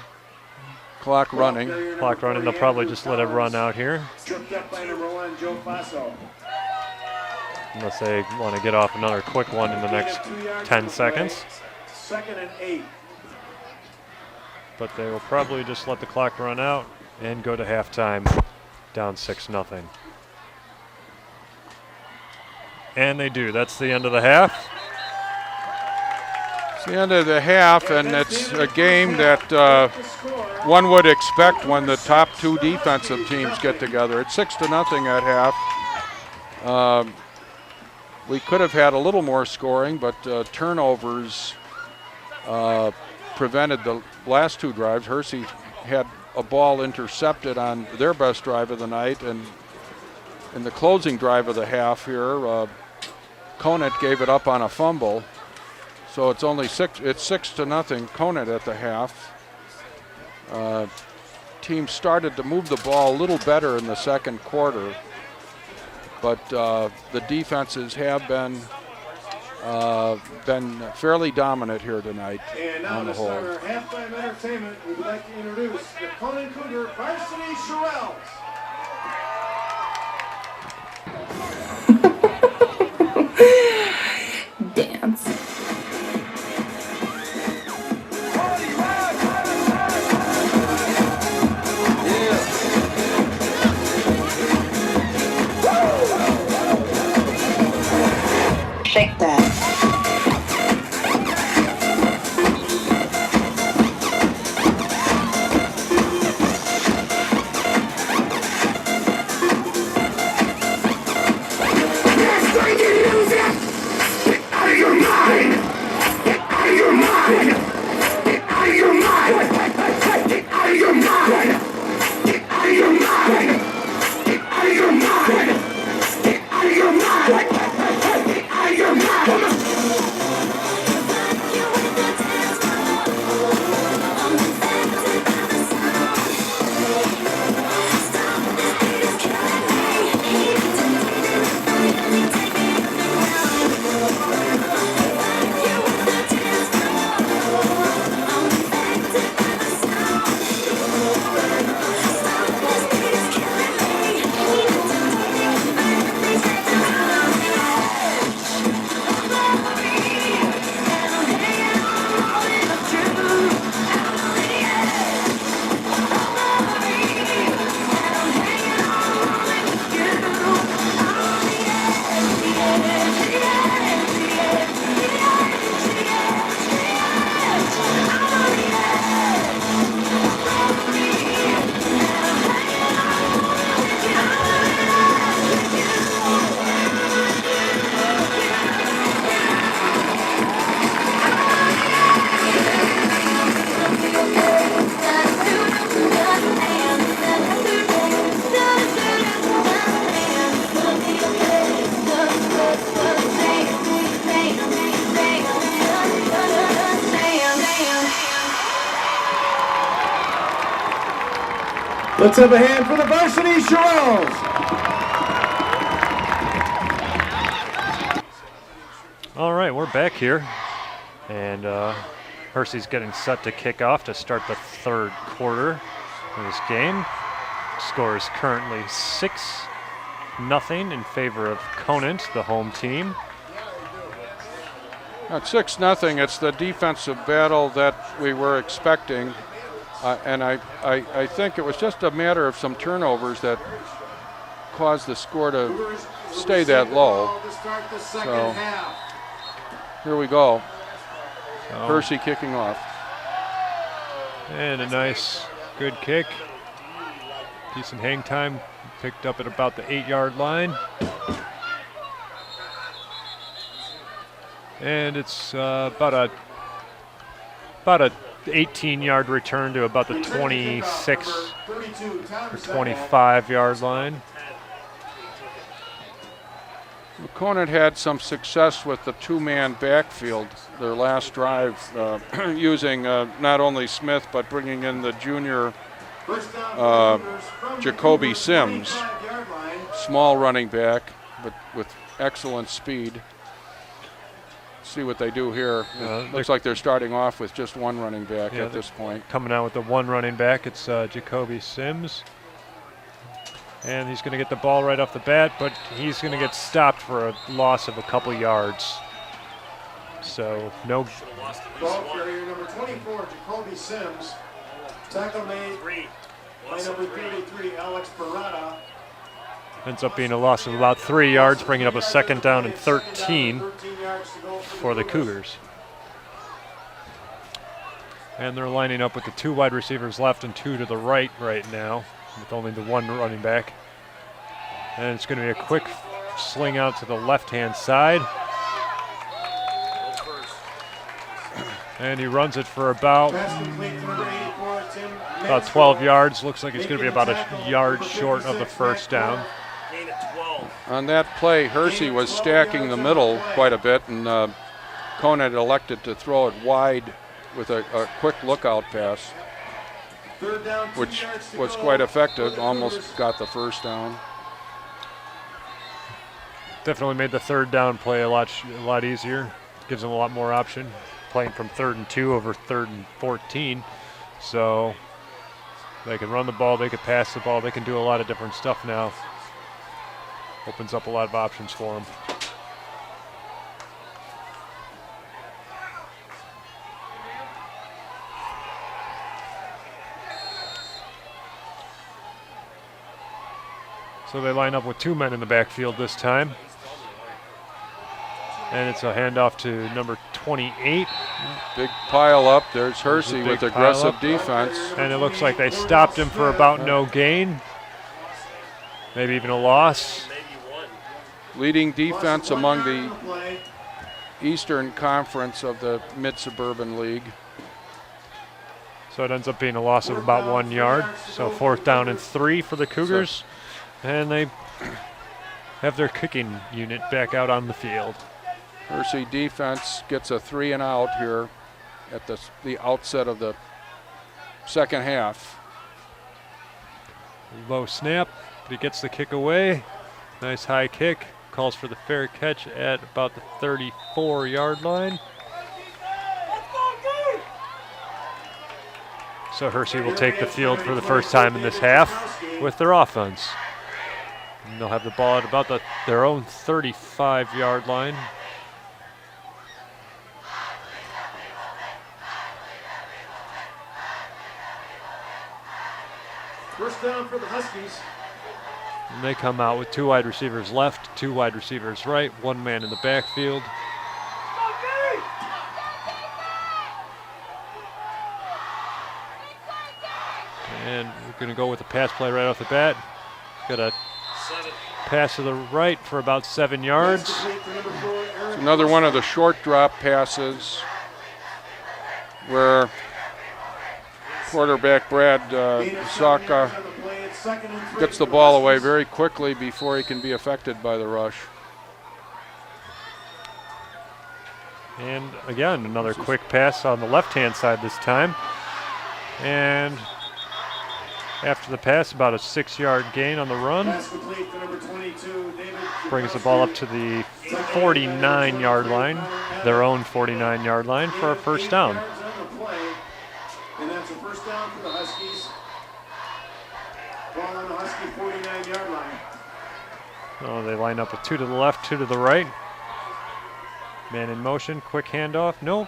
Clock running. Clock running. They'll probably just let it run out here. Tripped up by number 1, Joe Faso. Unless they want to get off another quick one in the next 10 seconds. Second and 8. But they will probably just let the clock run out and go to halftime down 6-0. And they do. That's the end of the half. It's the end of the half, and it's a game that one would expect when the top 2 defensive teams get together. It's 6-0 at half. We could have had a little more scoring, but turnovers prevented the last 2 drives. Hersey had a ball intercepted on their best drive of the night, and in the closing drive of the half here, Conant gave it up on a fumble. So it's only 6-0 Conant at the half. Team started to move the ball a little better in the second quarter, but the defenses have been fairly dominant here tonight. And now on the to whole. start our halftime entertainment, we would like to introduce the Conant Cougar Varsity Shirelles. Dance. Shake that. Yes, I can use it! Let's have a hand for the varsity Sherrills. All right, we're back here. And Hersey's getting set to kick off to start the third quarter of this game. Score is currently 6-0 in favor of Conant, the home team. At 6-0, it's the defensive battle that we were expecting. And I think it was just a matter of some turnovers that caused the score to stay that low. So here we go. Hersey kicking off. And a nice, good kick. Decent hang time. Picked up at about the 8-yard line. And it's about a 18-yard return to about the 26 or 25-yard line. Conant had some success with the two-man backfield their last drive, using not only Smith but bringing in the junior Jacoby Sims, small running back but with excellent speed. See what they do here. Looks like they're starting off with just one running back at this point. Coming out with the one running back, it's Jacoby Sims. And he's going to get the ball right off the bat, but he's going to get stopped for a loss of a couple yards. So, no. Ball carrier number 24, Jacoby Sims. Tackle made by number 33, Alex Barada. Ends up being a loss of about 3 yards, bringing up a 2nd down and 13 for the Cougars. And they're lining up with the 2 wide receivers left and 2 to the right now, with only the 1 running back. And it's going to be a quick sling out to the left-hand side. And he runs it for about 12 yards. Looks like it's going to be about a yard short of the 1st down. On that play, Hersey was stacking the middle quite a bit, and Conant elected to throw it wide with a quick lookout pass, which was quite effective, almost got the 1st down. Definitely made the 3rd down play a lot easier. Gives them a lot more option, playing from 3rd and 2 over 3rd and 14. So they can run the ball, they can pass the ball, they can do a lot of different stuff now. Opens up a lot of options for them. So they line up with 2 men in the backfield this time. And it's a handoff to number 28. Big pile up. There's Hersey with aggressive defense. And it looks like they stopped him for about no gain. Maybe even a loss. Leading defense among the Eastern Conference of the Mid-Suburban League. So it ends up being a loss of about 1 yard. So 4th down and 3 for the Cougars. And they have their kicking unit back out on the field. Hersey defense gets a 3 and out here at the outset of the second half. Low snap, but he gets the kick away. Nice high kick. Calls for the fair catch at about the 34-yard line. So Hersey will take the field for the first time in this half with their offense. And they'll have the ball at about their own 35-yard line. First down for the Huskies. And they come out with 2 wide receivers left, 2 wide receivers right, 1 man in the backfield. And we're going to go with a pass play right off the bat. Got a pass to the right for about 7 yards. It's another one of the short drop passes where quarterback Brad Saka gets the ball away very quickly before he can be affected by the rush. And again, another quick pass on the left-hand side this time. And after the pass, about a 6-yard gain on the run. Pass complete to number 22, David. Brings the ball up to the 49-yard line, their own 49-yard line for a first down. And that's a first down for the Huskies. Ball on the Husky 49-yard line. Oh, they line up with 2 to the left, 2 to the right. Man in motion, quick handoff. Nope.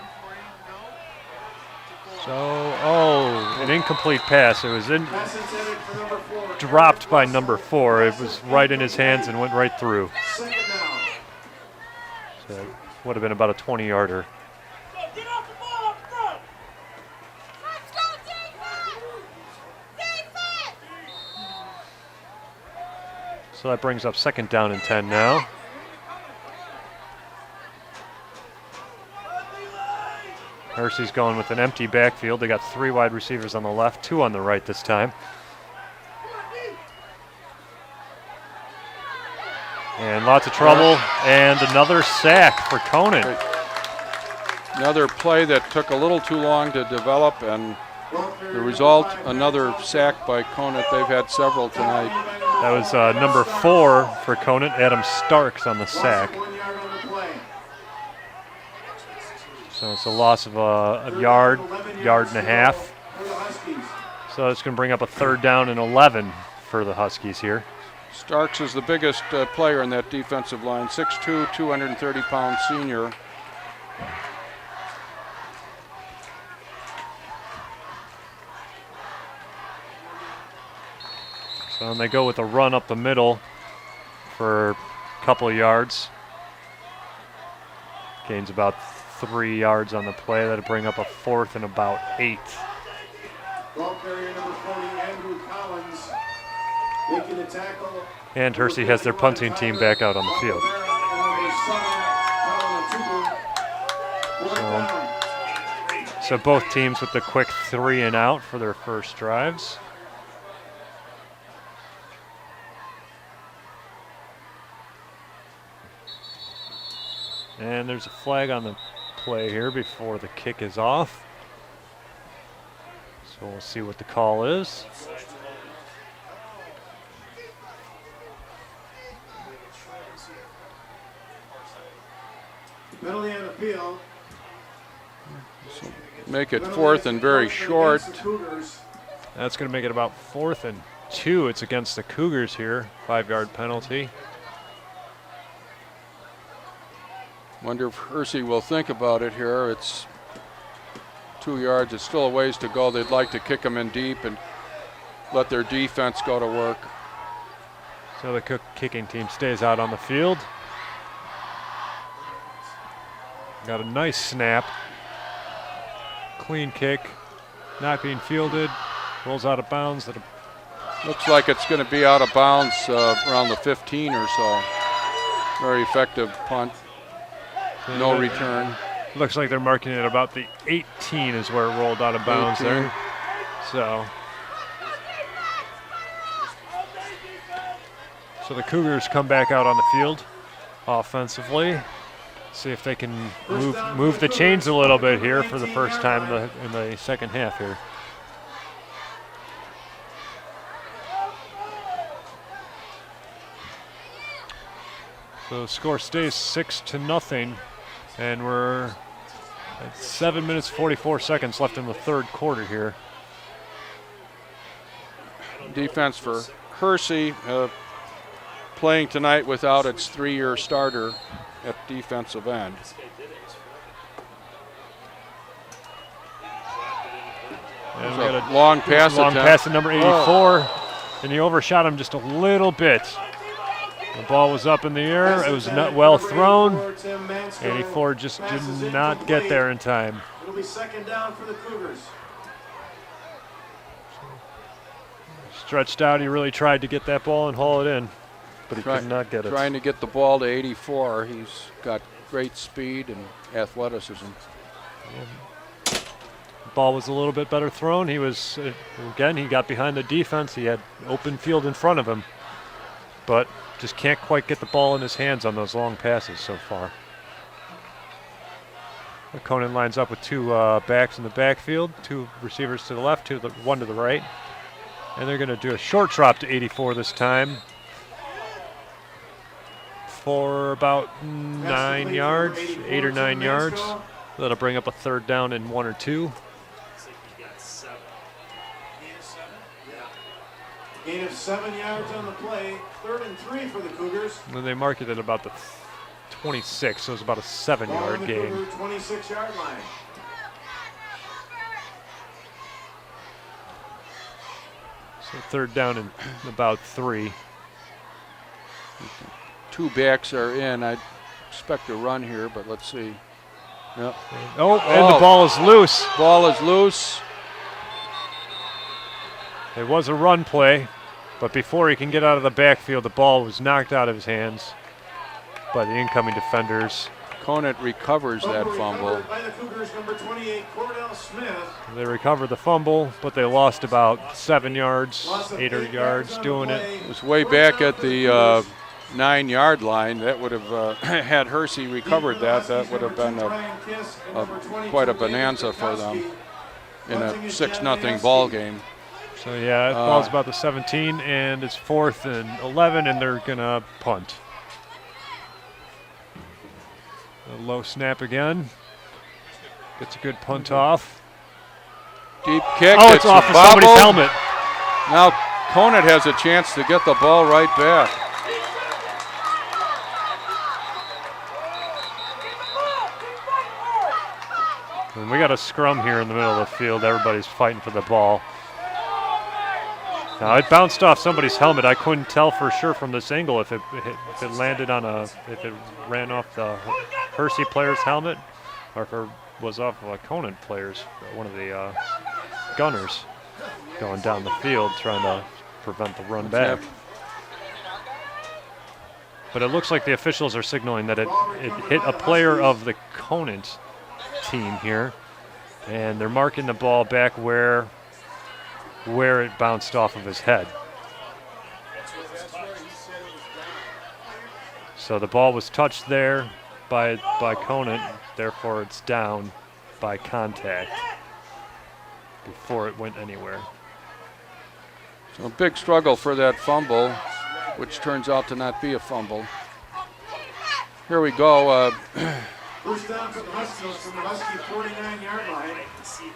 So, an incomplete pass. It was Pass intended for number 4. dropped by number 4. It was right in his hands and went right through. Second down. So it would have been about a 20-yarder. Get off the ball up front. Let's go, defense! Defense! So that brings up second down and 10 now. Hersey's going with an empty backfield. They got 3 wide receivers on the left, 2 on the right this time. And lots of trouble, and another sack for Conant. Another play that took a little too long to develop, and the result, another sack by Conant. They've had several tonight. That was number 4 for Conant, Adam Starks on the sack. 1 yard on the play. So it's a loss of a yard, yard and a half. For the Huskies. So it's going to bring up a third down and 11 for the Huskies here. Starks is the biggest player in that defensive line, 6'2", 230-pound senior. So and they go with a run up the middle for a couple of yards. Gains about 3 yards on the play. That'll bring up a 4th and about 8. Ball carrier number 40, Andrew Collins, making the tackle. And Hersey has their punting team back out on the field. So both teams with the quick 3 and out for their first drives. And there's a flag on the play here before the kick is off. So we'll see what the call is. Penalty on the field. Make it 4th and very short. That's going to make it about 4th and 2. It's against the Cougars here. 5-yard penalty. Wonder if Hersey will think about it here. It's 2 yards. It's still a ways to go. They'd like to kick them in deep and let their defense go to work. So the kicking team stays out on the field. Got a nice snap. Clean kick. Not being fielded. Rolls out of bounds. Looks like it's going to be out of bounds around the 15 or so. Very effective punt. No return. Looks like they're marking it about the 18 is where it rolled out of bounds 18. there. So the Cougars come back out on the field offensively. See if they can move the chains a little bit here for the first time in the second half here. So the score stays 6-0, and we're at 7 minutes 44 seconds left in the third quarter here. Defense for Hersey playing tonight without its 3-year starter at defensive end. And There's we got a long pass long attempt. pass to number 84, and he overshot him just a little bit. The ball was up in the air. It was not well thrown. 84 just did not get there in time. It'll be second down for the Cougars. Stretched out, he really tried to get that ball and haul it in, but he could not get it. Trying to get the ball to 84. He's got great speed and athleticism. Ball was a little bit better thrown. He was, again, he got behind the defense. He had open field in front of him, but just can't quite get the ball in his hands on those long passes so far. Conant lines up with 2 backs in the backfield, 2 receivers to the left, 1 to the right. And they're going to do a short drop to 84 this time for about 9 yards, 8 or 9 yards. That'll bring up a third down and 1 or 2. Gain of 7 yards on the play. 3rd and 3 for the Cougars. And they mark it at about the 26, so it's about a 7-yard gain. 26-yard line. So third down and about 3. 2 backs are in. I expect a run here, but let's see. Yep. And the ball is loose. Ball is loose. It was a run play, but before he can get out of the backfield, the ball was knocked out of his hands by the incoming defenders. Conant recovers that fumble. By the Cougars, number 28, Cordell Smith. They recovered the fumble, but they lost about 7 yards, 8 yards doing it. It was way back at the 9-yard line. That would have, had Hersey recovered that, that would have been quite a bonanza for them in a 6-0 ball game. So yeah, it ball's about the 17, and it's 4th and 11, and they're gonna punt. A low snap again. Gets a good punt off. Deep kick. Oh, it's off of somebody's helmet. Now Conant has a chance to get the ball right back. And we got a scrum here in the middle of the field. Everybody's fighting for the ball. Now it bounced off somebody's helmet. I couldn't tell for sure from this angle if it landed on if it ran off the Hersey player's helmet, or if it was off of a Conant player's, one of the gunners going down the field trying to prevent the run back. But it looks like the officials are signaling that it hit a player of the Conant team here, and they're marking the ball back where it bounced off of his head. So the ball was touched there by Conant, therefore it's down by contact before it went anywhere. So a big struggle for that fumble, which turns out to not be a fumble. Here we go. First down for the Huskies from the Husky 49-yard line.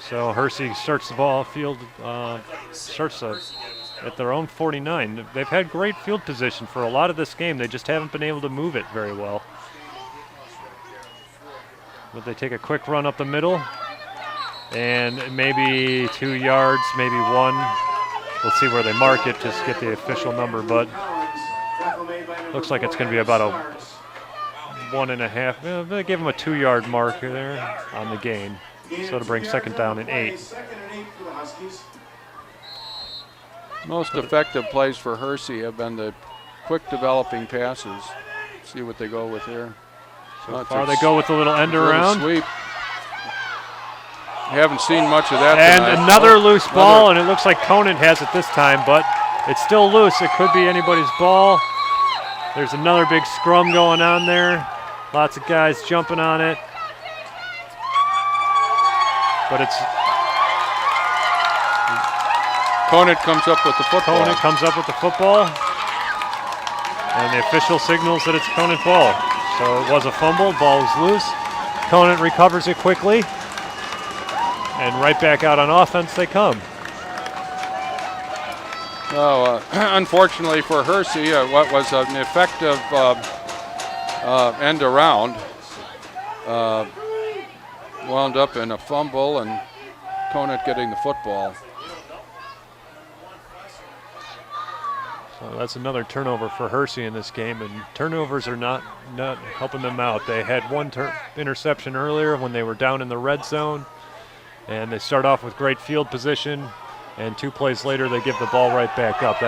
So Hersey starts the ball field, starts at their own 49. They've had great field position for a lot of this game. They just haven't been able to move it very well. But they take a quick run up the middle, and maybe 2 yards, maybe 1. We'll see where they mark it, just get the official number, but looks like it's going to be about a 1.5. They give him a 2-yard mark there on the gain. So to bring second down and 8. Most effective plays for Hersey have been the quick developing passes. See what they go with here. So far they go with a little end around. Sweep. Haven't seen much of that and tonight. Another loose ball, and it looks like Conant has it this time, but it's still loose. It could be anybody's ball. There's another big scrum going on there. Lots of guys jumping on it. But it's Conant comes up with the football. Conant comes up with the football, and the official signals that it's Conant ball. So it was a fumble, ball is loose. Conant recovers it quickly, and right back out on offense they come. Unfortunately for Hersey, what was an effective end around wound up in a fumble and Conant getting the football. So that's another turnover for Hersey in this game, and turnovers are not helping them out. They had one interception earlier when they were down in the red zone, and they start off with great field position, and 2 plays later they give the ball right back up.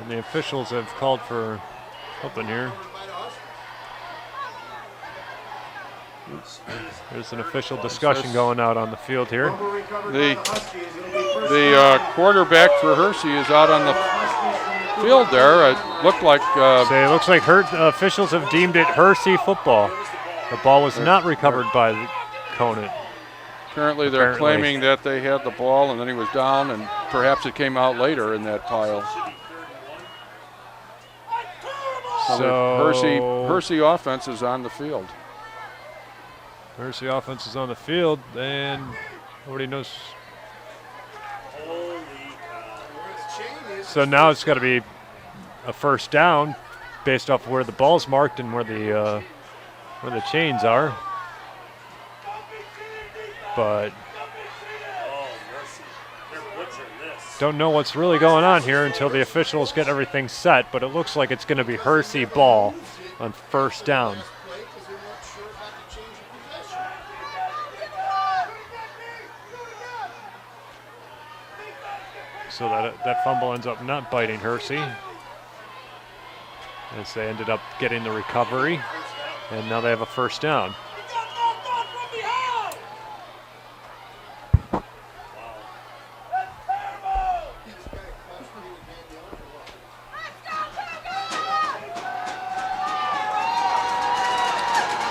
And the officials have called for something here. There's an official discussion going out on the field here. The quarterback for Hersey is out on the field there. It looked like it looks like officials have deemed it Hersey football. The ball was not recovered by Conant. Apparently they're claiming that they had the ball and then he was down, and perhaps it came out later in that pile. So Hersey offense is on the field. Hersey offense is on the field, and nobody knows. So now it's got to be a first down based off where the ball's marked and where the chains are. But don't know what's really going on here until the officials get everything set, but it looks like it's going to be Hersey ball on first down. So that fumble ends up not biting Hersey, as they ended up getting the recovery, and now they have a first down.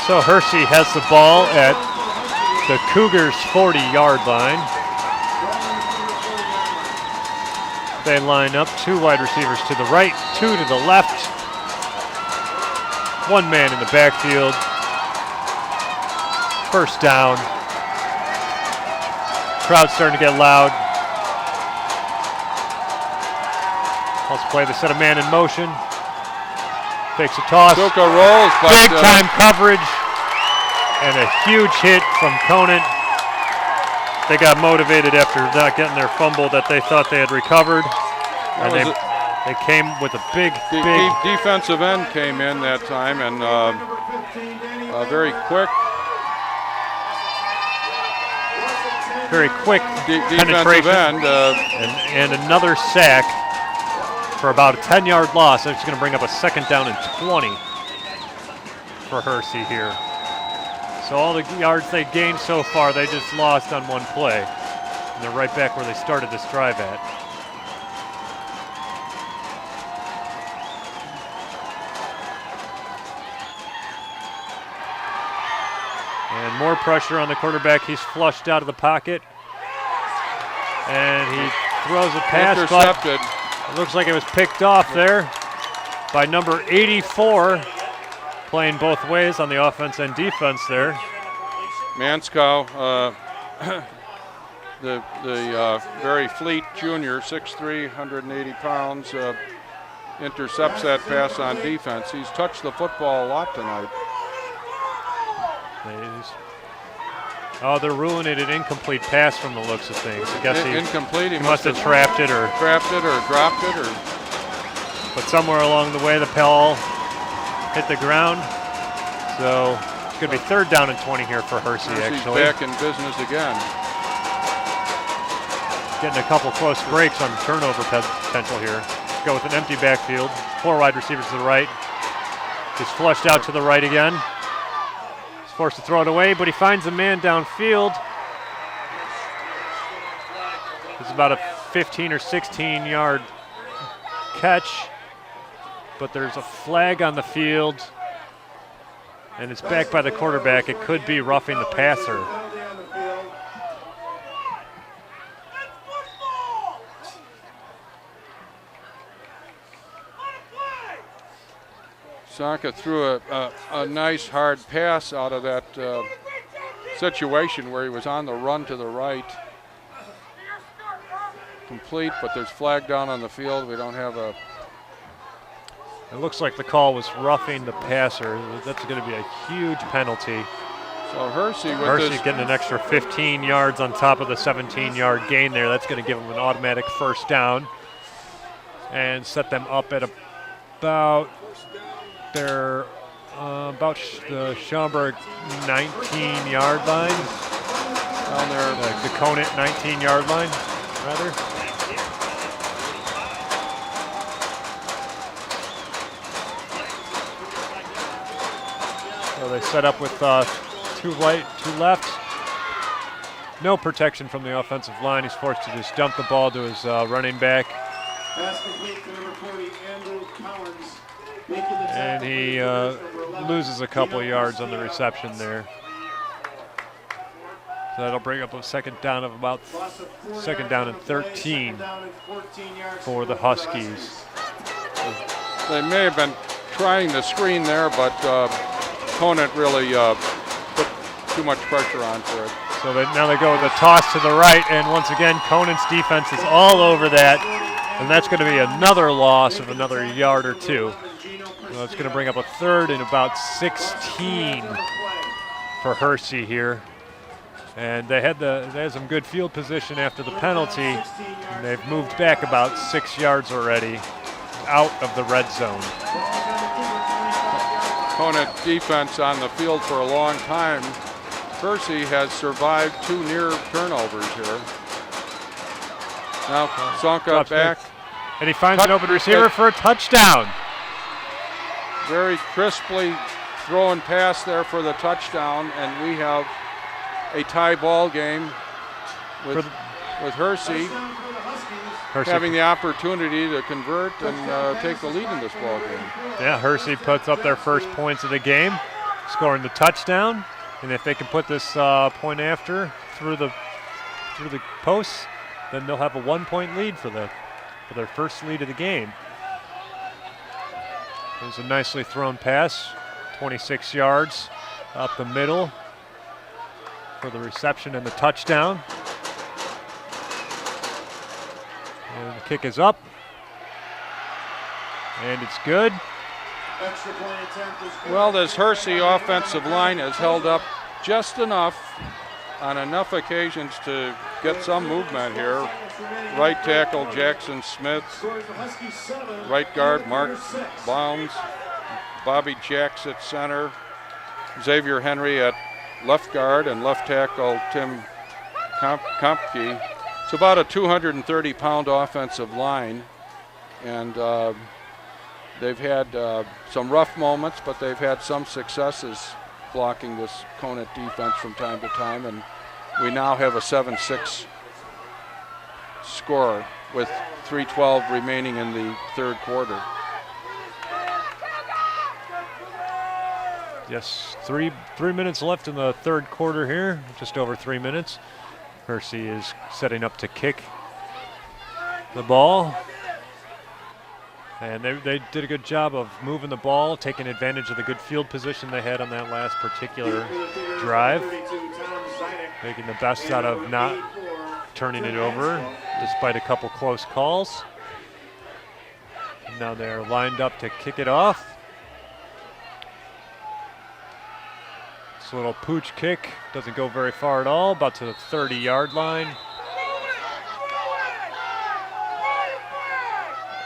So Hersey has the ball at the Cougars' 40-yard line. They line up, 2 wide receivers to the right, 2 to the left. 1 man in the backfield. First down. Crowd's starting to get loud. Let's play. They set a man in motion. Fakes a toss. Suka rolls. Big time coverage. And a huge hit from Conant. They got motivated after not getting their fumble that they thought they had recovered. And they came with a big defensive end came in that time, and very quick penetration end, and another sack for about a 10-yard loss. That's going to bring up a second down and 20 for Hersey here. So all the yards they gained so far, they just lost on one play. And they're right back where they started this drive at. And more pressure on the quarterback. He's flushed out of the pocket. And he throws a pass, intercepted. But it looks like it was picked off there by number 84. Playing both ways on the offense and defense there. Manskow, the very fleet junior, 6'3", 180 pounds, intercepts that pass on defense. He's touched the football a lot tonight. They're ruling it an incomplete pass from the looks of things. I guess incomplete. He must have trapped it or dropped it, but somewhere along the way the ball hit the ground. So it's going to be third down and 20 here for Hersey, actually. Back in business again. Getting a couple close breaks on turnover potential here. Go with an empty backfield. 4 wide receivers to the right. He's flushed out to the right again. He's forced to throw it away, but he finds a man downfield. It's about a 15 or 16-yard catch. But there's a flag on the field, and it's back by the quarterback. It could be roughing the passer. Saka threw a nice hard pass out of that situation where he was on the run to the right. Complete, but there's flag down on the field. We don't have a... It looks like the call was roughing the passer. That's going to be a huge penalty. So Hersey getting an extra 15 yards on top of the 17-yard gain there. That's going to give them an automatic first down and set them up at about the Schaumburg 19-yard line. Down there, the Conant 19-yard line, rather. So they set up with 2 right, 2 left. No protection from the offensive line. He's forced to just dump the ball to his running back. And he loses a couple of yards on the reception there. So that'll bring up a second down of about second down and 13 for the Huskies. They may have been trying the screen there, but Conant really put too much pressure on for it. So now they go with a toss to the right, and once again, Conant's defense is all over that, and that's going to be another loss of another yard or two. So it's going to bring up a third and about 16 for Hersey here. And they had some good field position after the penalty, and they've moved back about 6 yards already out of the red zone. Conant defense on the field for a long time. Hersey has survived 2 near turnovers here. Now Sonka back. And he finds an open receiver for a touchdown. Very crisply thrown pass there for the touchdown, and we have a tie ball game with Hersey having the opportunity to convert and take the lead in this ball game. Yeah, Hersey puts up their first points of the game, scoring the touchdown, and if they can put this point after through the posts, then they'll have a 1-point lead for their first lead of the game. It was a nicely thrown pass, 26 yards up the middle for the reception and the touchdown. And the kick is up. And it's good. Well, this Hersey offensive line has held up just enough on enough occasions to get some movement here. Right tackle Jackson Smith, right guard Mark Bounds, Bobby Jacks at center, Xavier Henry at left guard, and left tackle Tim Kompke. It's about a 230-pound offensive line, and they've had some rough moments, but they've had some successes blocking this Conant defense from time to time, and we now have a 7-6 score with 3:12 remaining in the third quarter. Yes, three minutes left in the third quarter here, just over 3 minutes. Hersey is setting up to kick the ball. And they did a good job of moving the ball, taking advantage of the good field position they had on that last particular drive, making the best out of not turning it over despite a couple close calls. And now they're lined up to kick it off. This little pooch kick doesn't go very far at all, about to the 30-yard line.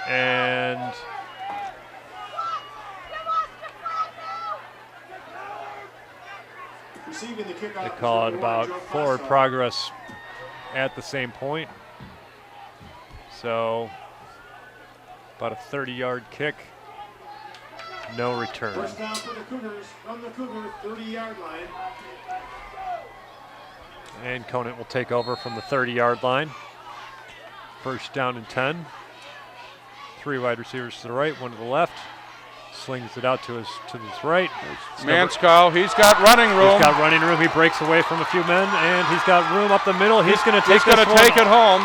And they call it about forward progress at the same point. So about a 30-yard kick, no return. First down for the Cougars from the Cougar 30-yard line. And Conant will take over from the 30-yard line. First down and 10. 3 wide receivers to the right, 1 to the left. Slings it out to his right. Manskow, he's got running room. He's got running room. He breaks away from a few men, and he's got room up the middle. He's going to take it home.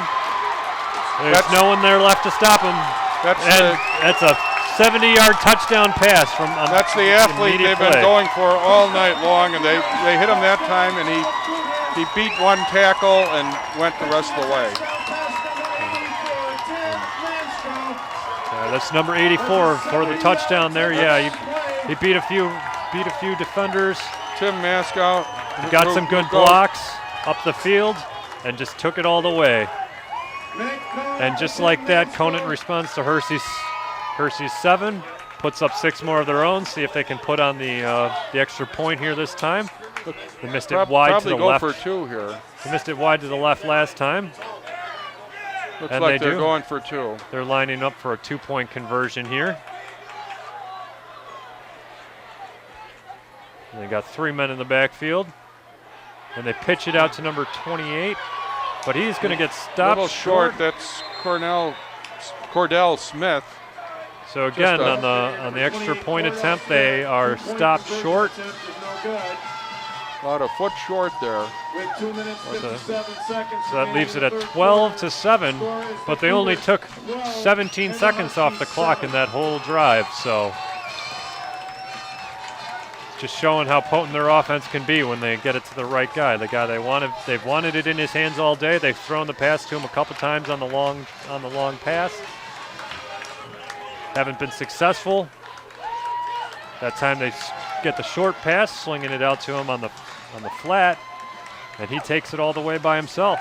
There's no one there left to stop him. That's a 70-yard touchdown pass from. That's the athlete they've been going for all night long, and they hit him that time, and he beat one tackle and went the rest of the way. That's number 84 for the touchdown there. Yeah, he beat a few defenders. Tim Manskow. He got some good blocks up the field and just took it all the way. And just like that, Conant responds to Hersey's 7, puts up 6 more of their own. See if they can put on the extra point here this time. They missed it wide to the left. Probably go for 2 here. They missed it wide to the left last time. Looks like they're going for 2. They're lining up for a 2-point conversion here. And they got 3 men in the backfield. And they pitch it out to number 28. But he's going to get stopped a little short. That's Cordell Smith. So again, on the extra point attempt, they are stopped short. About a foot short there. With 2 minutes, 57 seconds. So that leaves it at 12-7, but they only took 17 seconds off the clock in that whole drive. So just showing how potent their offense can be when they get it to the right guy, the guy they wanted. They've wanted it in his hands all day. They've thrown the pass to him a couple times on the long pass. Haven't been successful. That time they get the short pass, slinging it out to him on the flat, and he takes it all the way by himself.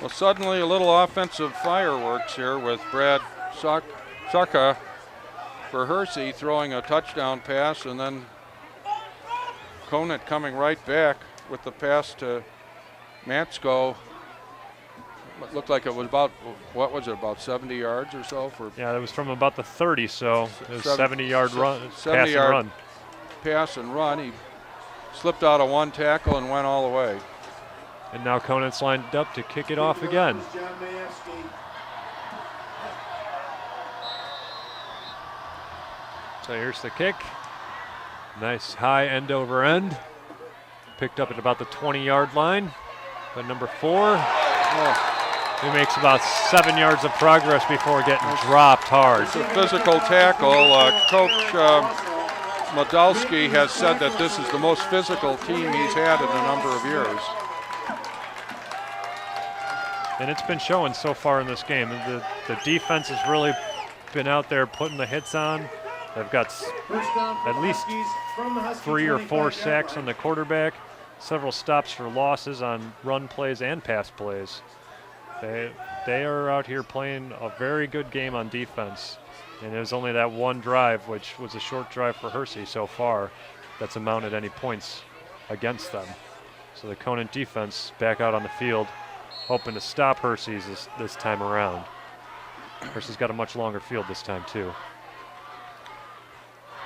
Well, suddenly a little offensive fireworks here with Brad Sucka for Hersey throwing a touchdown pass, and then Conant coming right back with the pass to Matsko. It looked like it was about, what was it, about 70 yards or so? Yeah, that was from about the 30, so it was 70-yard run, pass and run. Pass and run. He slipped out of one tackle and went all the way. And now Conant's lined up to kick it off again. So here's the kick. Nice high end over end. Picked up at about the 20-yard line. But number 4, he makes about 7 yards of progress before getting dropped hard. It's a physical tackle. Coach Modalski has said that this is the most physical team he's had in a number of years. And it's been showing so far in this game. The defense has really been out there putting the hits on. They've got at least 3 or 4 sacks on the quarterback, several stops for losses on run plays and pass plays. They are out here playing a very good game on defense. And it was only that one drive, which was a short drive for Hersey so far, that's amounted any points against them. So the Conant defense back out on the field, hoping to stop Hersey's this time around. Hersey's got a much longer field this time too.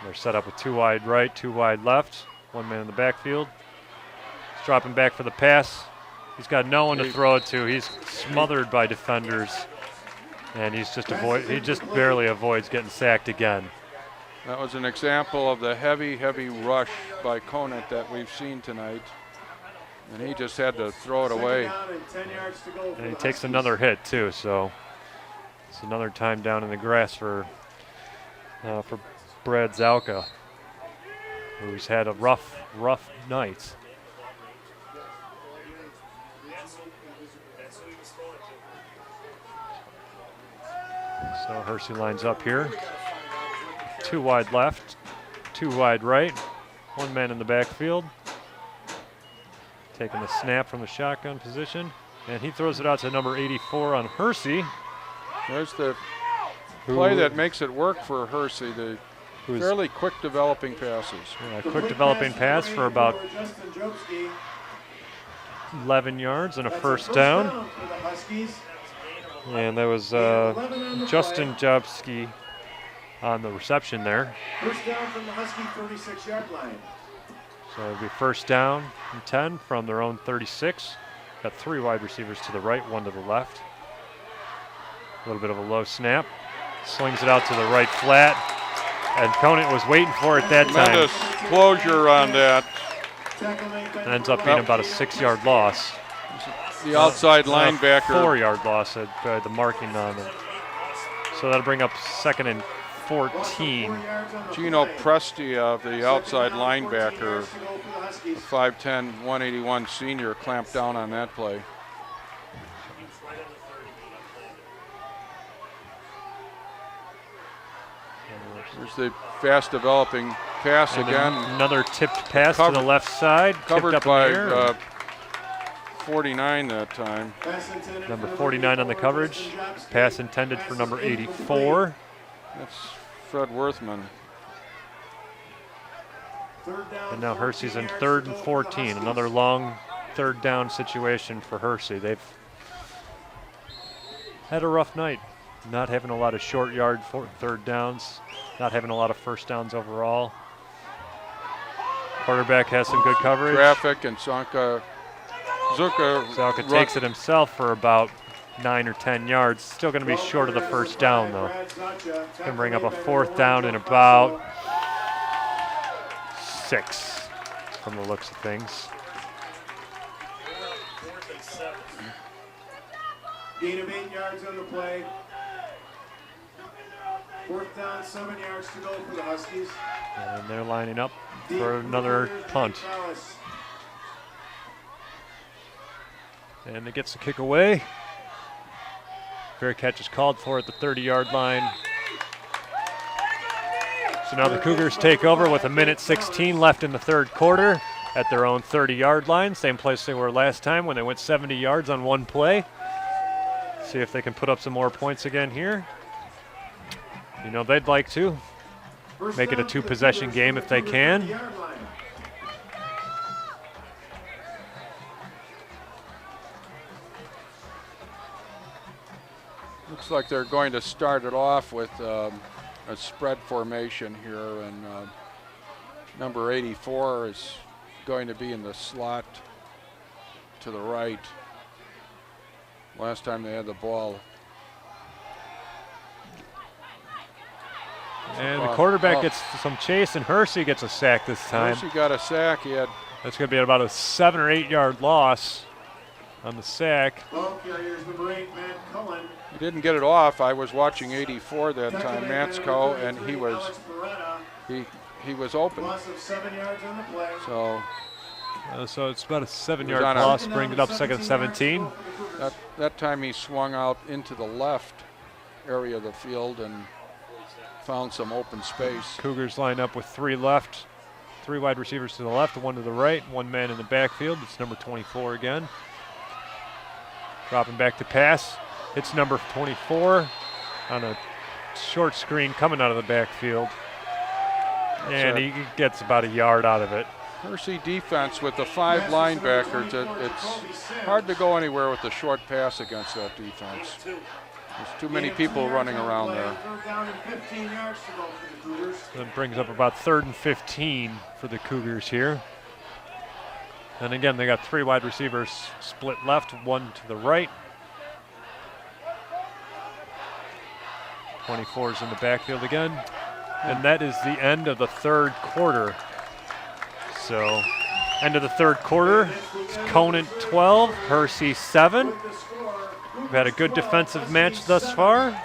They're set up with 2 wide right, 2 wide left, 1 man in the backfield. He's dropping back for the pass. He's got no one to throw it to. He's smothered by defenders, and he just barely avoids getting sacked again. That was an example of the heavy rush by Conant that we've seen tonight. And he just had to throw it away. And he takes another hit too, so it's another time down in the grass for Brad Zalka, who's had a rough night. So Hersey lines up here. 2 wide left, 2 wide right, 1 man in the backfield. Taking the snap from the shotgun position, and he throws it out to number 84 on Hersey. There's the play that makes it work for Hersey, the fairly quick developing passes. Yeah, quick developing pass for about 11 yards and a first down. And that was Justin Jobski on the reception there. First down from the Husky 36-yard line. So it'll be first down and 10 from their own 36. Got 3 wide receivers to the right, 1 to the left. A little bit of a low snap. Slings it out to the right flat. And Conant was waiting for it that time. Tremendous closure on that. It ends up being about a 6-yard loss. The outside linebacker. 4-yard loss by the marking on it. So that'll bring up 2nd and 14. Gino Prestia, the outside linebacker, 5'10", 181 senior, clamped down on that play. There's the fast developing pass and again. Another tipped pass to the left side. Covered up by 49 that time. Number 49 on the coverage. Pass intended for number 84. That's Fred Worthman. And now Hersey's in 3rd and 14. Another long 3rd down situation for Hersey. They've had a rough night. Not having a lot of short yard 3rd downs. Not having a lot of first downs overall. Quarterback has some good coverage. Traffic and Zuka takes it himself for about 9 or 10 yards. Still going to be short of the first down, though. Can bring up a 4th down in about 6 from the looks of things. 4th and 7. Gain of 8 yards on the play. 4th down, 7 yards to go for the Huskies. And they're lining up for another punt. And it gets the kick away. Fair catch is called for at the 30-yard line. So now the Cougars take over with 1:16 left in the third quarter at their own 30-yard line. Same place they were last time when they went 70 yards on one play. See if they can put up some more points again here. You know, they'd like to make it a 2-possession game if they can. Looks like they're going to start it off with a spread formation here, and number 84 is going to be in the slot to the right. Last time they had the ball. And the quarterback gets some chase, and Hersey gets a sack this time. Hersey got a sack. He had. That's going to be about a 7 or 8 yard loss on the sack. Ball carriers, number 8, Matt Cullen. He didn't get it off. I was watching 84 that time, Matsko, and he was open. Loss of 7 yards on the play. So It's about a 7-yard on a- loss, brings it up 2nd and 17. that time he swung out into the left area of the field and found some open space. Cougars line up with 3 left, 3 wide receivers to the left, 1 to the right, 1 man in the backfield. It's number 24 again. Dropping back to pass. It's number 24 on a short screen coming out of the backfield. And he gets about a yard out of it. Hersey defense with the 5 linebackers. It's hard to go anywhere with the short pass against that defense. There's too many people running around there. 3rd down and 15 yards to go for the Cougars. That brings up about 3rd and 15 for the Cougars here. And again, they got 3 wide receivers split left, 1 to the right. 24's in the backfield again. And that is the end of the third quarter. So, end of the third quarter. It's Conant 12, Hersey 7. We've had a good defensive match thus far.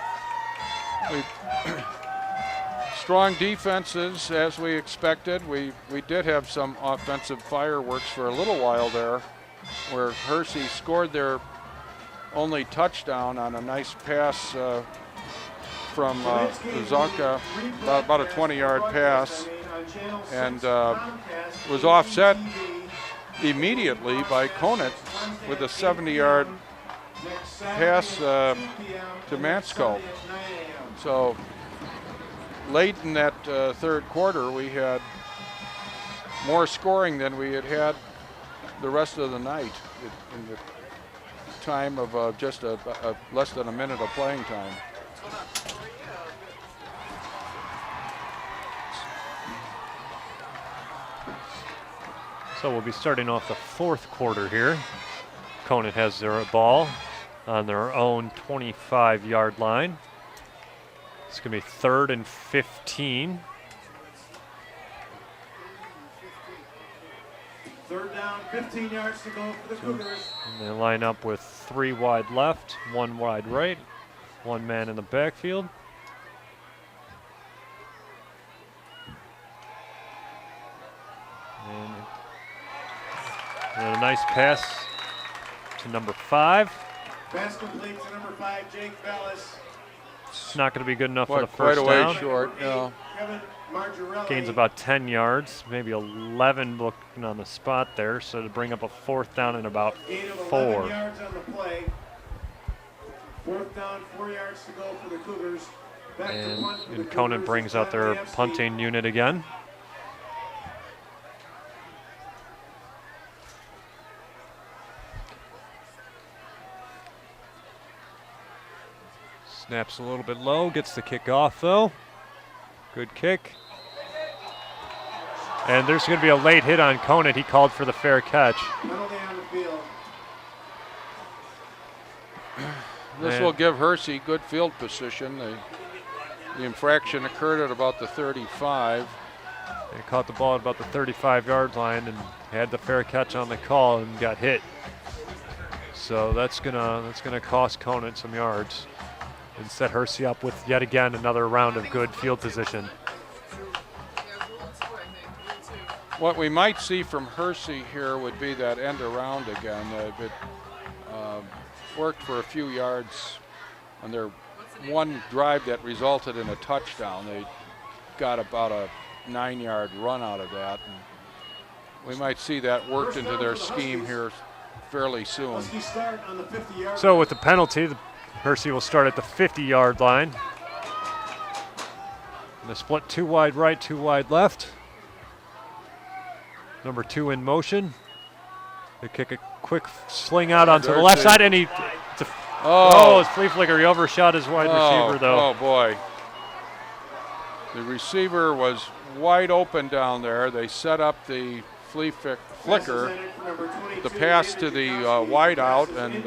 Strong defenses, as we expected. We did have some offensive fireworks for a little while there, where Hersey scored their only touchdown on a nice pass from Uzaka, about a 20-yard pass, and was offset immediately by Conant with a 70-yard pass to Matsko. So late in that third quarter, we had more scoring than we had the rest of the night in the time of just less than a minute of playing time. So we'll be starting off the fourth quarter here. Conant has their ball on their own 25-yard line. It's going to be 3rd and 15. 3rd down, 15 yards to go for the Cougars. And they line up with 3 wide left, 1 wide right, 1 man in the backfield. And a nice pass to number 5. Pass complete to number 5, Jake Bellis. It's not going to be good enough for the Quite first a way down. short. Yeah. Kevin Margarelli. Gains about 10 yards, maybe 11 looking on the spot there, so to bring up a 4th down and about Gain of 11 4. yards on the play. 4th down, 4 yards to go for the Cougars. Back to punt for the And Conant Cougars. brings out their punting unit again. Snaps a little bit low, gets the kick off though. Good kick. And there's going to be a late hit on Conant. He called for the fair catch. Penalty on the field. This will give Hersey good field position. The infraction occurred at about the 35. They caught the ball at about the 35-yard line and had the fair catch on the call and got hit. So that's gonna cost Conant some yards and set Hersey up with yet again another round of good field position. What we might see from Hersey here would be that end around again. It worked for a few yards on their one drive that resulted in a touchdown. They got about a 9-yard run out of that. And we might see that worked into their scheme here fairly soon. So with the penalty, Hersey will start at the 50-yard line. And a split 2 wide right, 2 wide left. Number 2 in motion. They kick a quick sling out onto the left side, and his flea flicker. He overshot his wide receiver, though. Oh, boy. The receiver was wide open down there. They set up the flea flicker, the pass to the wide out, and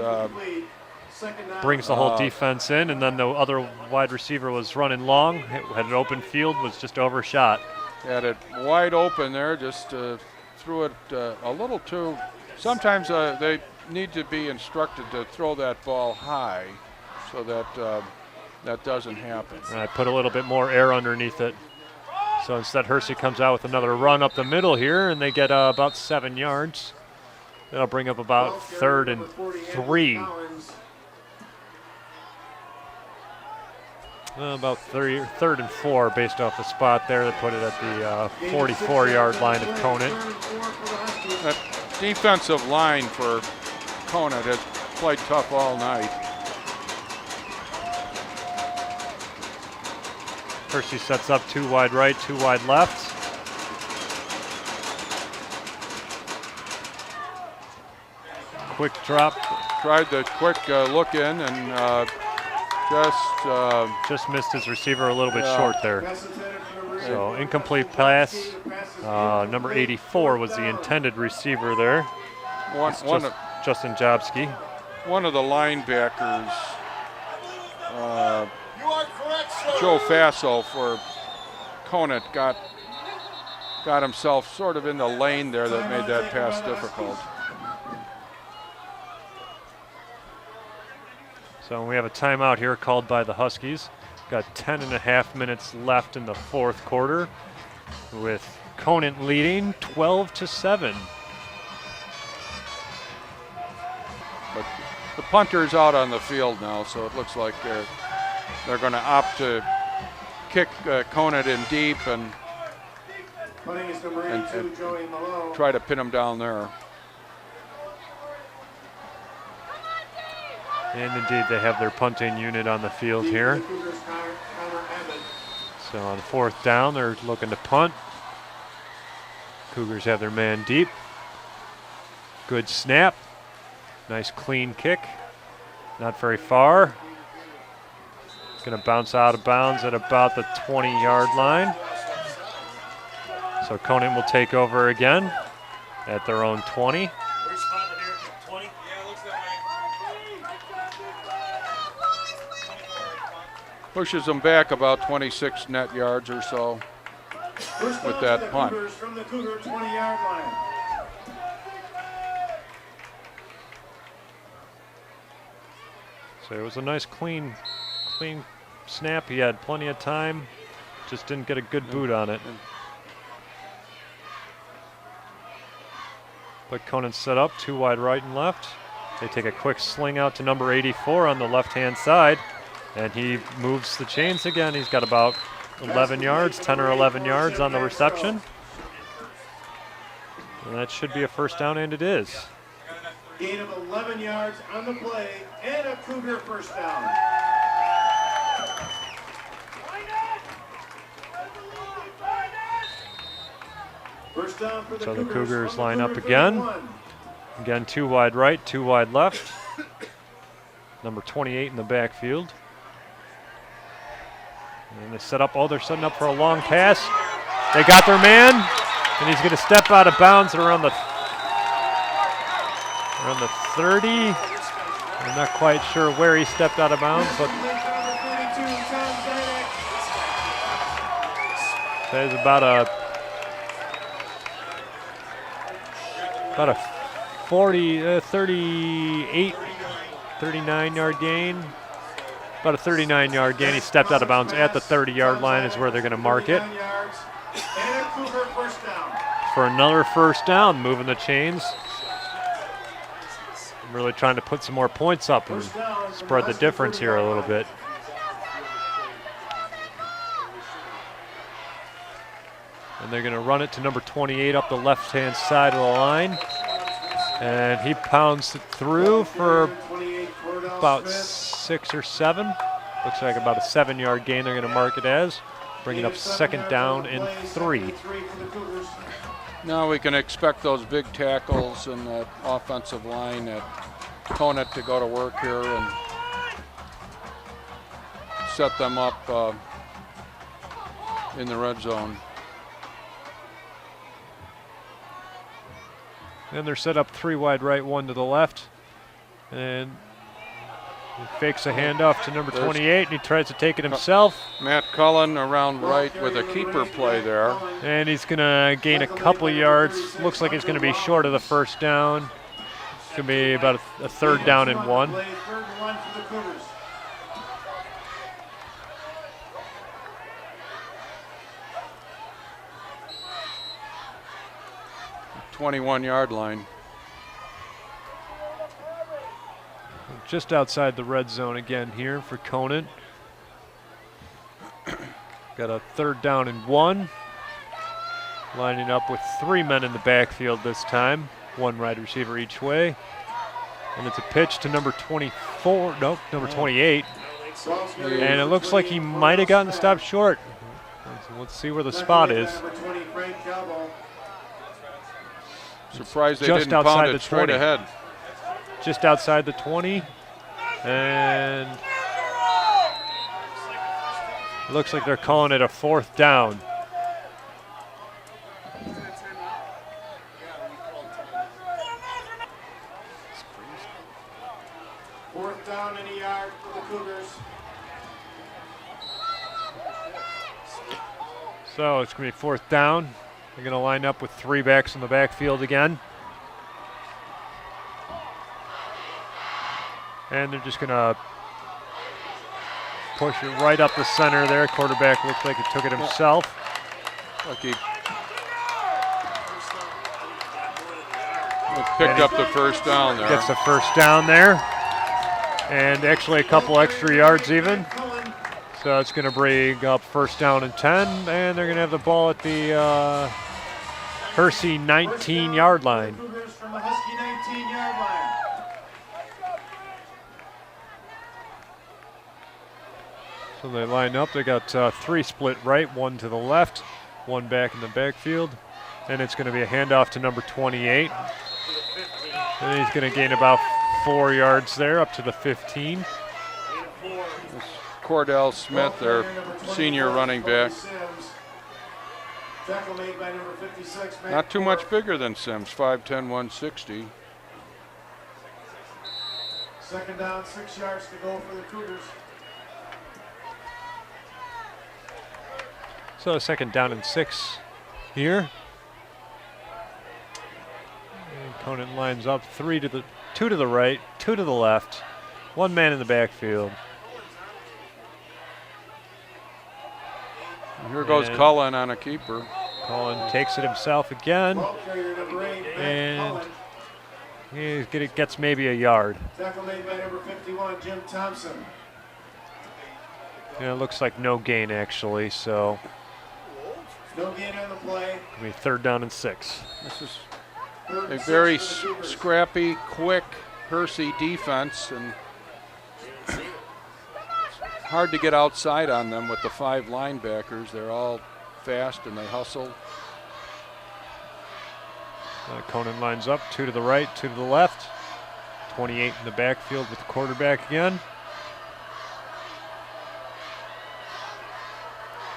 brings the whole defense in, and then the other wide receiver was running long, had an open field, was just overshot. Had it wide open there, just threw it a little too. Sometimes they need to be instructed to throw that ball high so that that doesn't happen. And I put a little bit more air underneath it. So instead, Hersey comes out with another run up the middle here, and they get about 7 yards. That'll bring up about 3rd and 3. About 3rd and 4 based off the spot there. They put it at the 44-yard line of Conant. That defensive line for Conant has played tough all night. Hersey sets up 2 wide right, 2 wide left. Quick drop. Tried the quick look in and just missed his receiver a little bit short there. So incomplete pass. Number 84 was the intended receiver there. Justin Jobski. One of the linebackers, Joe Faso for Conant, got himself sort of in the lane there that made that pass difficult. So we have a timeout here called by the Huskies. Got 10.5 minutes left in the 4th quarter, with Conant leading 12-7. But the punter's out on the field now, so it looks like they're going to opt to kick Conant in deep and try to pin him down there. And indeed, they have their punting unit on the field here. So on 4th down, they're looking to punt. Cougars have their man deep. Good snap. Nice clean kick. Not very far. It's going to bounce out of bounds at about the 20-yard line. So Conant will take over again at their own 20. Pushes them back about 26 net yards or so with that punt. From the Cougar 20-yard line. So it was a nice clean snap. He had plenty of time, just didn't get a good boot on it. But Conant set up 2 wide right and left. They take a quick sling out to number 84 on the left-hand side. And he moves the chains again. He's got about 11 yards, 10 or 11 yards on the reception. And that should be a first down, and it is. Gain of 11 yards on the play, and a Cougar first down. First down for the So the Cougars from the line up Cougar again. 31. Again, 2 wide right, 2 wide left. Number 28 in the backfield. And they set up, they're setting up for a long pass. They got their man, and he's going to step out of bounds around the 30. I'm not quite sure where he stepped out of bounds, but that is about a 38, 39-yard gain. About a 39-yard gain. He stepped out of bounds at the 30-yard line is where they're going to mark it. For another first down, moving the chains. I'm really trying to put some more points up and spread the difference here a little bit. And they're going to run it to number 28 up the left-hand side of the line. And he pounds it through for about 6 or 7. Looks like about a 7-yard gain they're going to mark it as. Bringing up second down and 3. Now we can expect those big tackles and that offensive line at Conant to go to work here and set them up in the red zone. And they're set up 3 wide right, 1 to the left. And he fakes a handoff to number 28, and he tries to take it himself. Matt Cullen around right with a keeper play there. And he's going to gain a couple yards. Looks like he's going to be short of the first down. It's going to be about a 3rd down and 1. 21-yard line. Just outside the red zone again here for Conant. Got a 3rd down and 1. Lining up with 3 men in the backfield this time. 1 wide receiver each way. And it's a pitch to number 24, nope, number 28. And it looks like he might have gotten stopped short. Let's see where the spot is. Surprised they just didn't outside pound the it straight 20. ahead. Just outside the 20. And looks like they're calling it a 4th down. Fourth down and a yard for the Cougars. So it's going to be 4th down. They're going to line up with 3 backs in the backfield again. And they're just going to push it right up the center there. Quarterback looks like he took it himself. Like he picked up the first down there. Gets the first down there. And actually a couple extra yards even. So it's going to bring up 1st down and 10. And they're going to have the ball at the Hersey 19-yard line. Cougars from the Husky 19-yard line. So they line up. They got 3 split right, 1 to the left, 1 back in the backfield. And it's going to be a handoff to number 28. And he's going to gain about 4 yards there, up to the 15. Cordell Smith, their senior running back. Tackle made by number 56. Not too much bigger than Sims, 5'10", 160. Second down, 6 yards to go for the Cougars. So 2nd down and 6 here. And Conant lines up 2 to the right, 2 to the left, 1 man in the backfield. Here goes Cullen on a keeper. Cullen takes it himself again, Ball carrier number 8, and he gets maybe a yard. tackle made by number 51, Jim Thompson. Yeah, it looks like no gain actually, so No gain on the play. it'll be 3rd down and 6. This is Third a and 6 very for the Cougars. scrappy, quick Hersey defense, and hard to get outside on them with the 5 linebackers. They're all fast and they hustle. Conant lines up, 2 to the right, 2 to the left. 28 in the backfield with the quarterback again.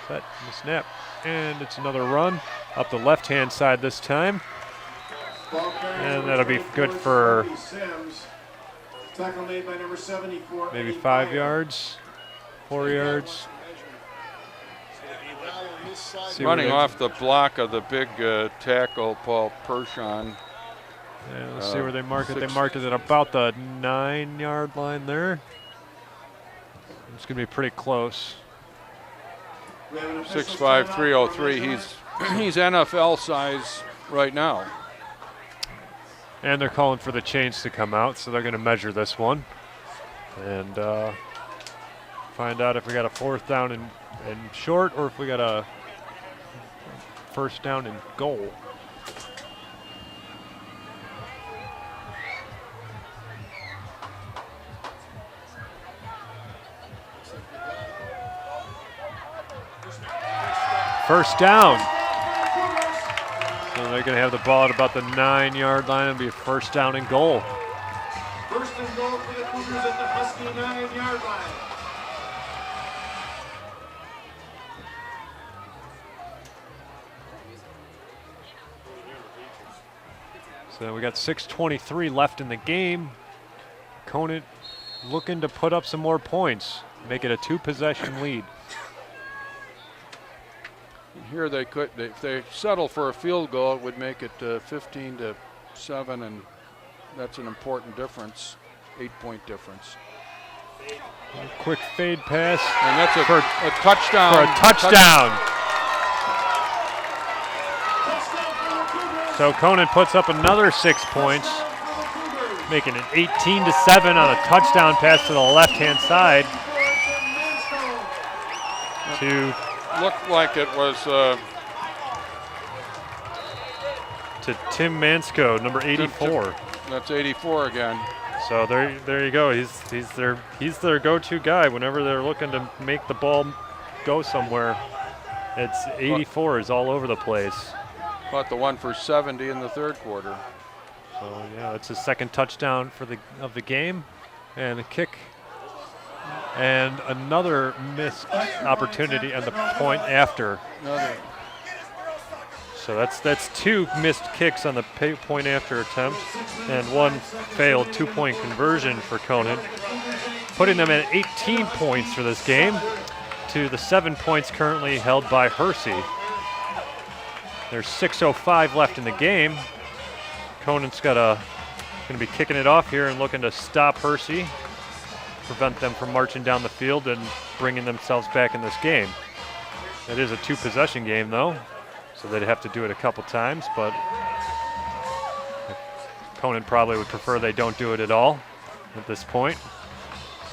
Set the snap, and it's another run up the left-hand side this time. Ball carrier And number that'll be 24, good for Sims. Tackle made by number 74. Maybe Eddie 5 Pryor. yards, 4 yards. See where Running they- off the block of the big tackle, Paul Pershon. Yeah, let's see where they mark it. They 6. marked it at about the 9-yard line there. It's going to be pretty close. We have an official 6'5", timeout 303. for He's NFL size right now. And they're calling for the chains to come out, so they're going to measure this one and find out if we got a 4th down and short or if we got a 1st down and goal. First down. So they're going to have the ball at about the 9-yard line and be a 1st down and goal. First and goal for the Cougars at the Husky 9-yard line. So we got 6:23 left in the game. Conant looking to put up some more points, make it a 2-possession lead. Here they could, if they settle for a field goal, it would make it 15-7, and that's an important difference, 8-point difference. A quick fade pass And that's a touchdown. for a touchdown. So Conant puts up another 6 points, making it 18-7 on a touchdown pass to the left-hand side to Looked like it was Tim Mansko, number 84. That's 84 again. So there you go. He's their go-to guy whenever they're looking to make the ball go somewhere. It's 84 is all over the place. Caught the one for 70 in the 3rd quarter. So yeah, it's his 2nd touchdown of the game, and a kick, and another missed opportunity and the point after. Another. So that's 2 missed kicks on the point after attempt, and 1 failed 2-point conversion for Conant, putting them at 18 points for this game to the 7 points currently held by Hersey. There's 6:05 left in the game. Conant's going to be kicking it off here and looking to stop Hersey, prevent them from marching down the field and bringing themselves back in this game. It is a 2-possession game though, so they'd have to do it a couple times, but Conant probably would prefer they don't do it at all at this point.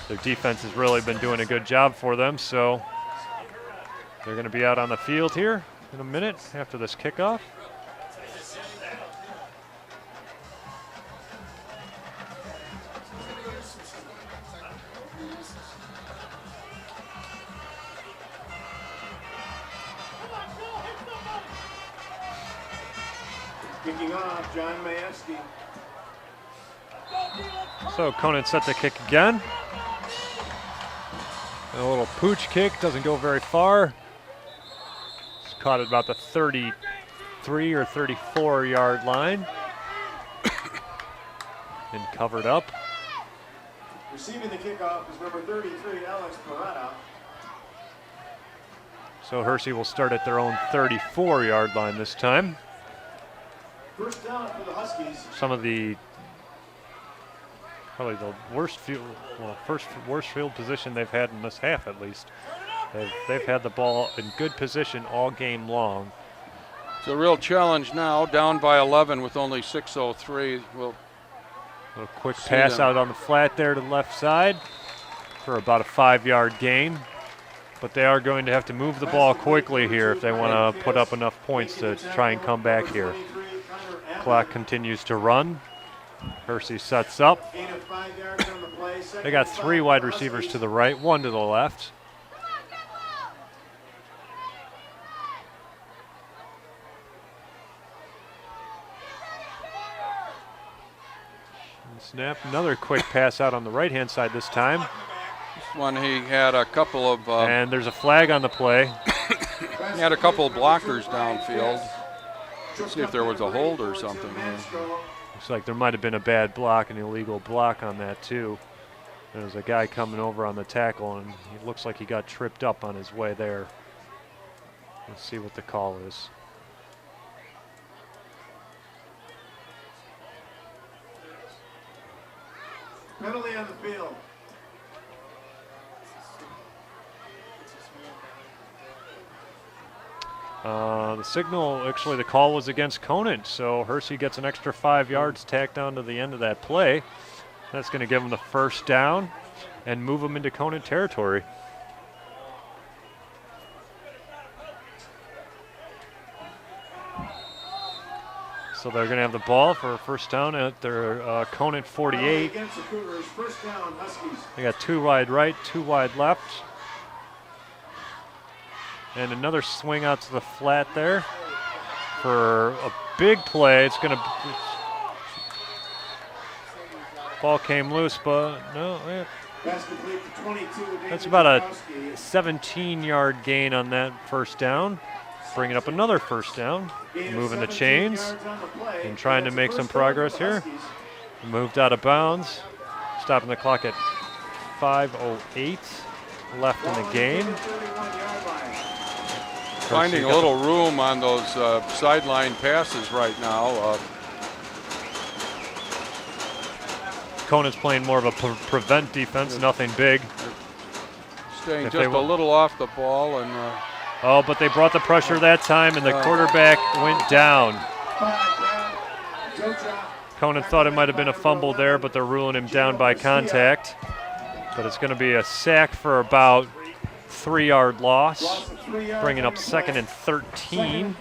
Their defense has really been doing a good job for them, so they're going to be out on the field here in a minute after this kickoff. Kicking off, John Majewski. So Conant set the kick again. And a little pooch kick, doesn't go very far. It's caught at about the 33 or 34 yard line. And covered up. Receiving the kickoff is number 33, Alex Parada. So Hersey will start at their own 34 yard line this time. First down for the Huskies. Some of the probably the worst field, worst field position they've had in this half at least. They've had the ball in good position all game long. It's a real challenge now, down by 11 with only 6:03. We'll A quick see pass them. out on the flat there to the left side for about a 5 yard gain. But they are going to have to move the ball quickly here if they want to put up enough points to try and come back here. Clock continues to run. Hersey sets up. Gain of 5 yards on the play. They got 3 wide receivers to the right, 1 to the left. And snap, another quick pass out on the right-hand side this time. This one he had a couple of And there's a flag on the play. he had a couple of blockers downfield. Let's see if there was a hold or something here. Looks like there might have been a bad block, an illegal block on that too. There's a guy coming over on the tackle, and it looks like he got tripped up on his way there. Let's see what the call is. Penalty on the field. The signal, actually the call was against Conant, so Hersey gets an extra 5 yards tacked on to the end of that play. That's going to give him the first down and move him into Conant territory. So they're going to have the ball for a first down at their Conant 48. Against the Cougars, first down, Huskies. They got 2 wide right, 2 wide left. And another swing out to the flat there for a big play. It's going to... Ball came loose, but no. Pass complete to 22. That's about a 17-yard gain on that first down. Bringing up another first down. Moving the chains and trying to make some progress here. Moved out of bounds. Stopping the clock at 5:08 left in the game. Finding a little room on those sideline passes right now. Conant's playing more of a prevent defense, nothing big. Staying If just they a little off the ball. And oh, but they brought the pressure that time, and the quarterback went down. Conant thought it might have been a fumble there, but they're ruling him down by contact. But it's going to be a sack for about 3-yard loss, bringing up 2nd and 13.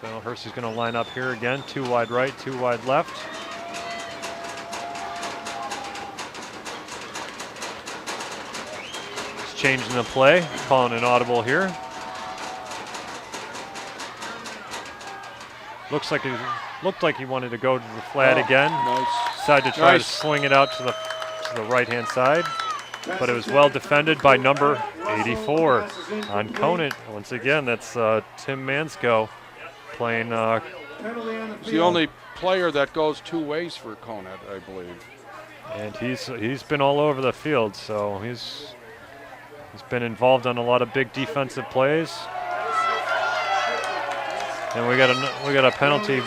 So Hersey's going to line up here again, 2 wide right, 2 wide left. He's changing the play, calling an audible here. Looked like he wanted to go to the flat again. Nice. Decided to try to swing it out to the right-hand side, but it was well defended by number 84 on Conant. Once again, that's Tim Mansko playing. He's the only player that goes 2 ways for Conant, I believe. And he's been all over the field, so he's been involved on a lot of big defensive plays. And we got a penalty,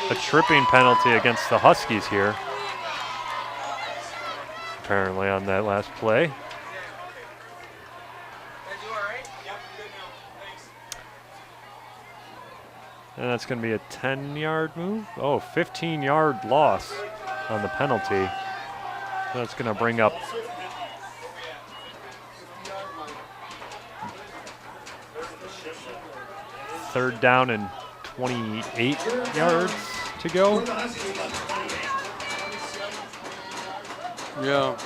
a tripping penalty against the Huskies here, apparently on that last play. And that's going to be a 10-yard move. Oh, 15-yard loss on the penalty. That's going to bring up third down and 28 yards to go. Yeah.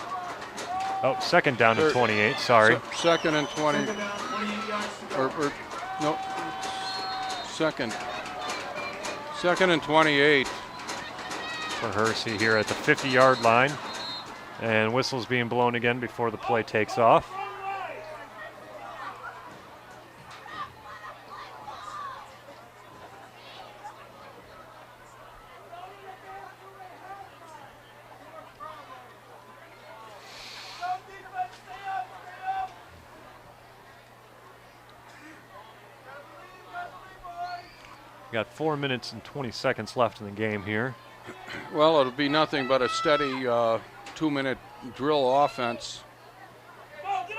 Oh, second down and 28, sorry. Second and 20. No, second and 28. For Hersey here at the 50-yard line. And whistle's being blown again before the play takes off. Got 4 minutes and 20 seconds left in the game here. Well, it'll be nothing but a steady 2-minute drill offense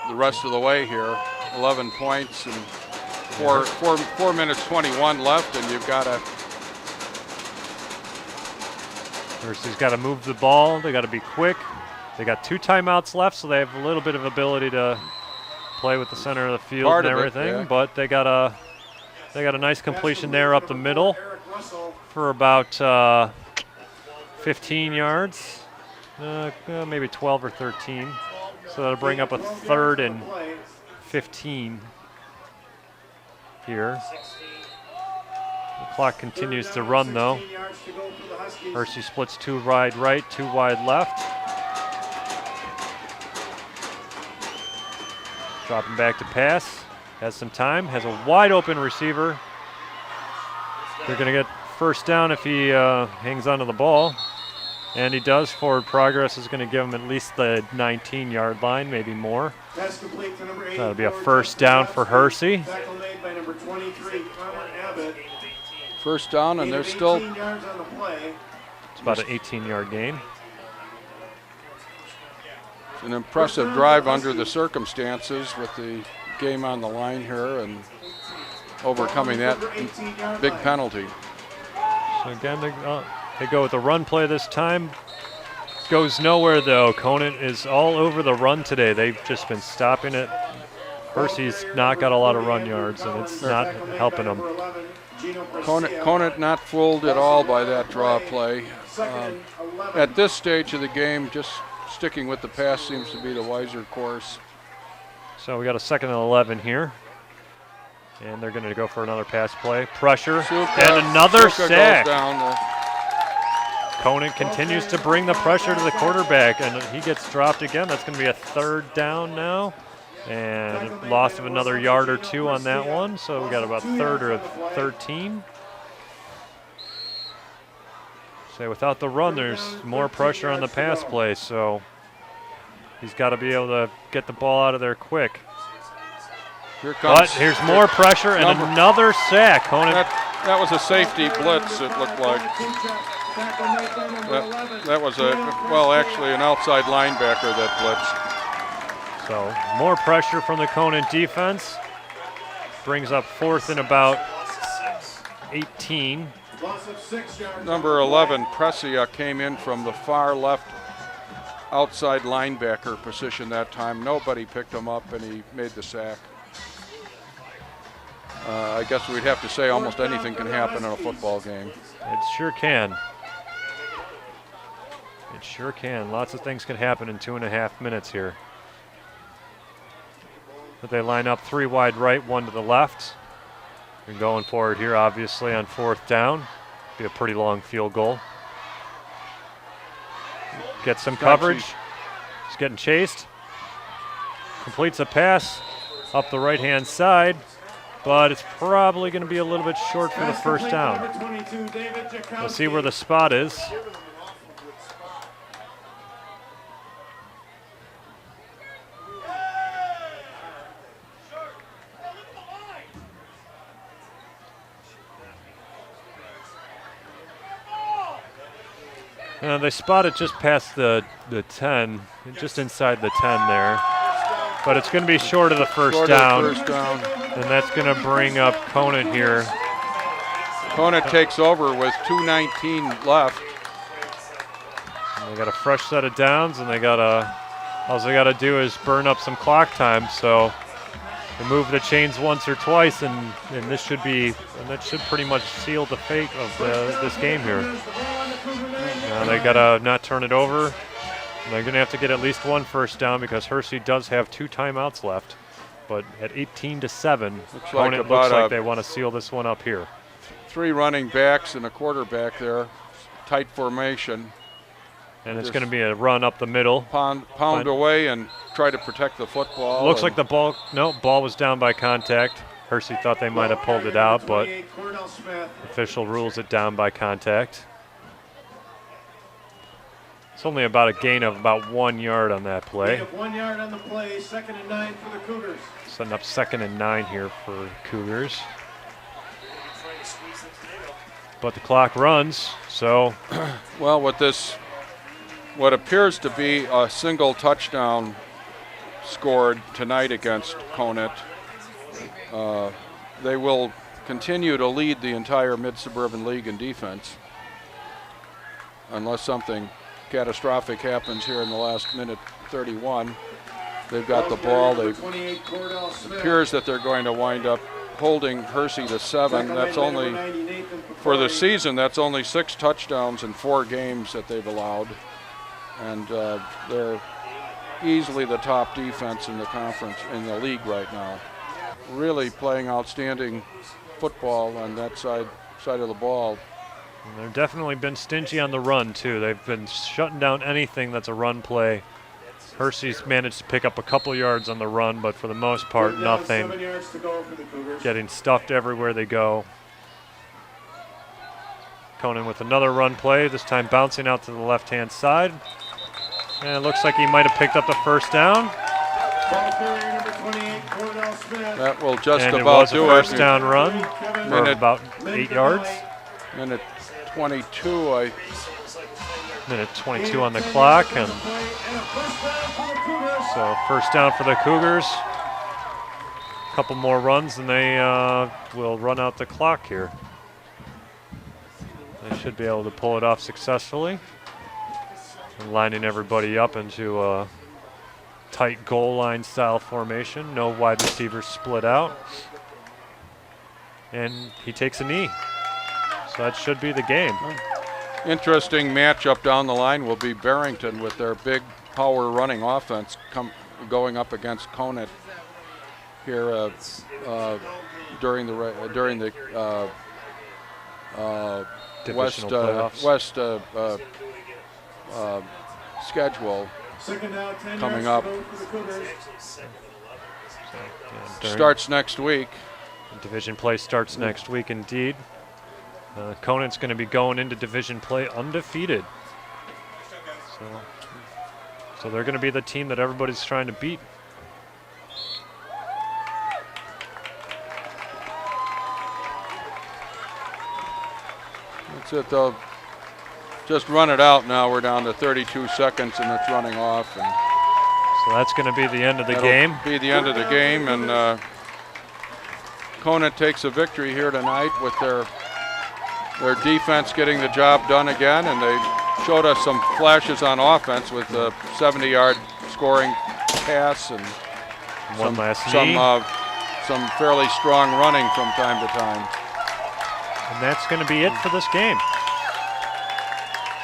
the rest of the way here. 11 points and 4 minutes 21 left, and you've got to. Hersey's got to move the ball. They got to be quick. They got 2 timeouts left, so they have a little bit of ability to play with the center of the field Part and of it, everything. yeah. But they got a nice completion there up the middle for about 15 yards, maybe 12 or 13. So that'll bring up a 3rd and 15 here. The clock continues to run though. Hersey splits 2 wide right, 2 wide left. Dropping back to pass. Has some time. Has a wide open receiver. They're going to get first down if he hangs onto the ball. And he does. Forward progress is going to give him at least the 19-yard line, maybe more. Pass complete to number 8. That'll be a first down for Hersey. Tackle made by number 23, Conant Abbott. First down, and there's 18 still yards on the play. It's about an 18-yard gain. an impressive drive under the circumstances with the game on the line here and overcoming that big penalty. So again, they go with the run play this time. Goes nowhere though. Conant is all over the run today. They've just been stopping it. Hersey's not got a lot of run yards, and it's not helping them. Conant not fooled at all by that draw play. At this stage of the game, just sticking with the pass seems to be the wiser course. So we got a 2nd and 11 here. And they're going to go for another pass play. Pressure, and another sack. Conant continues to bring the pressure to the quarterback, and he gets dropped again. That's going to be a 3rd down now. And loss of another yard or 2 on that one. So we got about 3rd or 13. So without the run, there's more pressure on the pass play. So he's got to be able to get the ball out of there quick. Here comes. But here's more pressure and another sack. Conant. That was a safety blitz, it looked like. That was actually an outside linebacker that blitzed. So more pressure from the Conant defense. Brings up 4th and about 18. Number 11, Presia, came in from the far left outside linebacker position that time. Nobody picked him up, and he made the sack. I guess we'd have to say almost anything can happen in a football game. It sure can. It sure can. Lots of things can happen in 2.5 minutes here. But they line up 3 wide right, 1 to the left. And going forward here, obviously, on 4th down. Be a pretty long field goal. Gets some coverage. He's getting chased. Completes a pass up the right-hand side. But it's probably going to be a little bit short for the first down. We'll see where the spot is. They spot it just past the 10, just inside the 10 there. But it's going to be short of the first down. And that's going to bring up Conant here. Conant takes over with 2:19 left. And they got a fresh set of downs, and all they got to do is burn up some clock time. So they move the chains once or twice, and that should pretty much seal the fate of this game here. They got to not turn it over. And they're going to have to get at least 1 first down because Hersey does have 2 timeouts left. But at 18-7, Conant looks like they want to seal this one up here. 3 running backs and a quarterback there. Tight formation. And it's going to be a run up the middle. Pound away and try to protect the football. Looks like the ball was down by contact. Hersey thought they might have pulled it out, but official rules it down by contact. It's only about a gain of about 1 yard on that play. 1 yard on the play, 2nd and 9 for the Cougars. Setting up 2nd and 9 here for Cougars. But the clock runs, so. Well, with this, what appears to be a single touchdown scored tonight against Conant, they will continue to lead the entire Mid-Suburban League in defense unless something catastrophic happens here in the last minute 31. They've got the ball. It appears that they're going to wind up holding Hersey to 7. That's only, for the season, that's only 6 touchdowns in 4 games that they've allowed. And they're easily the top defense in the conference, in the league right now. Really playing outstanding football on that side of the ball. And they've definitely been stingy on the run, too. They've been shutting down anything that's a run play. Hersey's managed to pick up a couple yards on the run, but for the most part, Third down, nothing. 7 yards to go for the Cougars. Getting stuffed everywhere they go. Conant with another run play, this time bouncing out to the left-hand side. And it looks like he might have picked up the first down. Ball carrier number 28, Cordell Smith. That will just And it about was a do first it. down run for Minute- about 8 yards. Minute 22, Minute 22 on the clock, and so first down for the Cougars. A couple more runs and they will run out the clock here. They should be able to pull it off successfully. And lining everybody up into a tight goal line style formation. No wide receivers split out. And he takes a knee. So that should be the game. interesting matchup down the line will be Barrington with their big power running offense going up against Conant here during the West schedule coming up. Starts next week. Division play starts next week indeed. Conant's going to be going into division play undefeated. So they're going to be the team that everybody's trying to beat. That's it. They'll just run it out now. We're down to 32 seconds and it's running off. And so that's going to be the end of the game. Be the end of the game, and Conant takes a victory here tonight with their defense getting the job done again, and they showed us some flashes on offense with a 70-yard scoring pass and some fairly strong running from time to time. And that's going to be it for this game.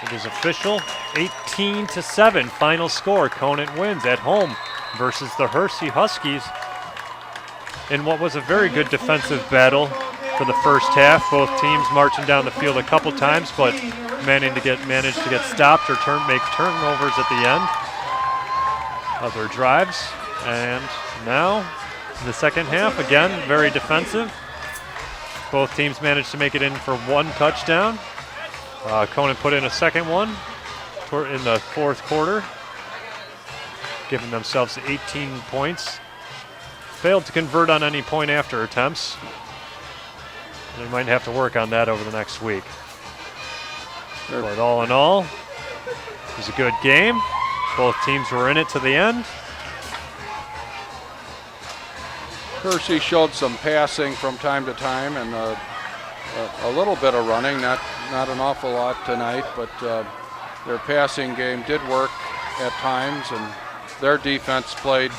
It is official, 18-7 final score. Conant wins at home versus the Hersey Huskies in what was a very good defensive battle for the first half. Both teams marching down the field a couple times, but managed to get stopped or make turnovers at the end of their drives. And now, in the second half, again, very defensive. Both teams managed to make it in for one touchdown. Conant put in a second one in the fourth quarter, giving themselves 18 points. Failed to convert on any point after attempts. They might have to work on that over the next week. But all in all, it was a good game. Both teams were in it to the end. Hersey showed some passing from time to time and a little bit of running, not an awful lot tonight, but their passing game did work at times, and their defense played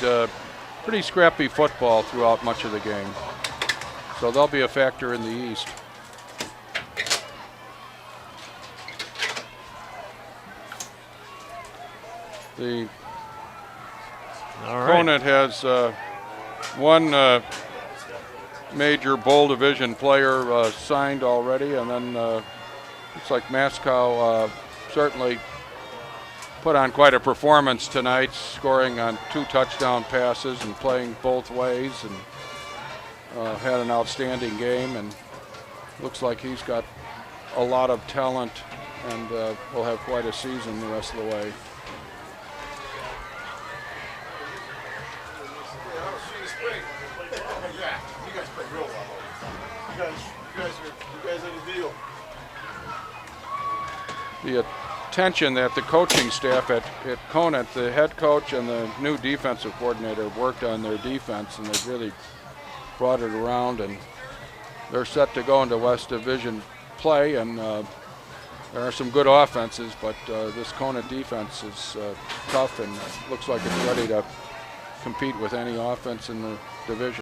pretty scrappy football throughout much of the game. So they'll be a factor in the East. Conant has one major bowl division player signed already, and then looks like Mascow certainly put on quite a performance tonight, scoring on 2 touchdown passes and playing both ways, and had an outstanding game, and looks like he's got a lot of talent and will have quite a season the rest of the way. You guys are the deal. The attention that the coaching staff at Conant, the head coach and the new defensive coordinator, worked on their defense, and they've really brought it around, and they're set to go into West Division play, and there are some good offenses, but this Conant defense is tough and looks like it's ready to compete with any offense in the division.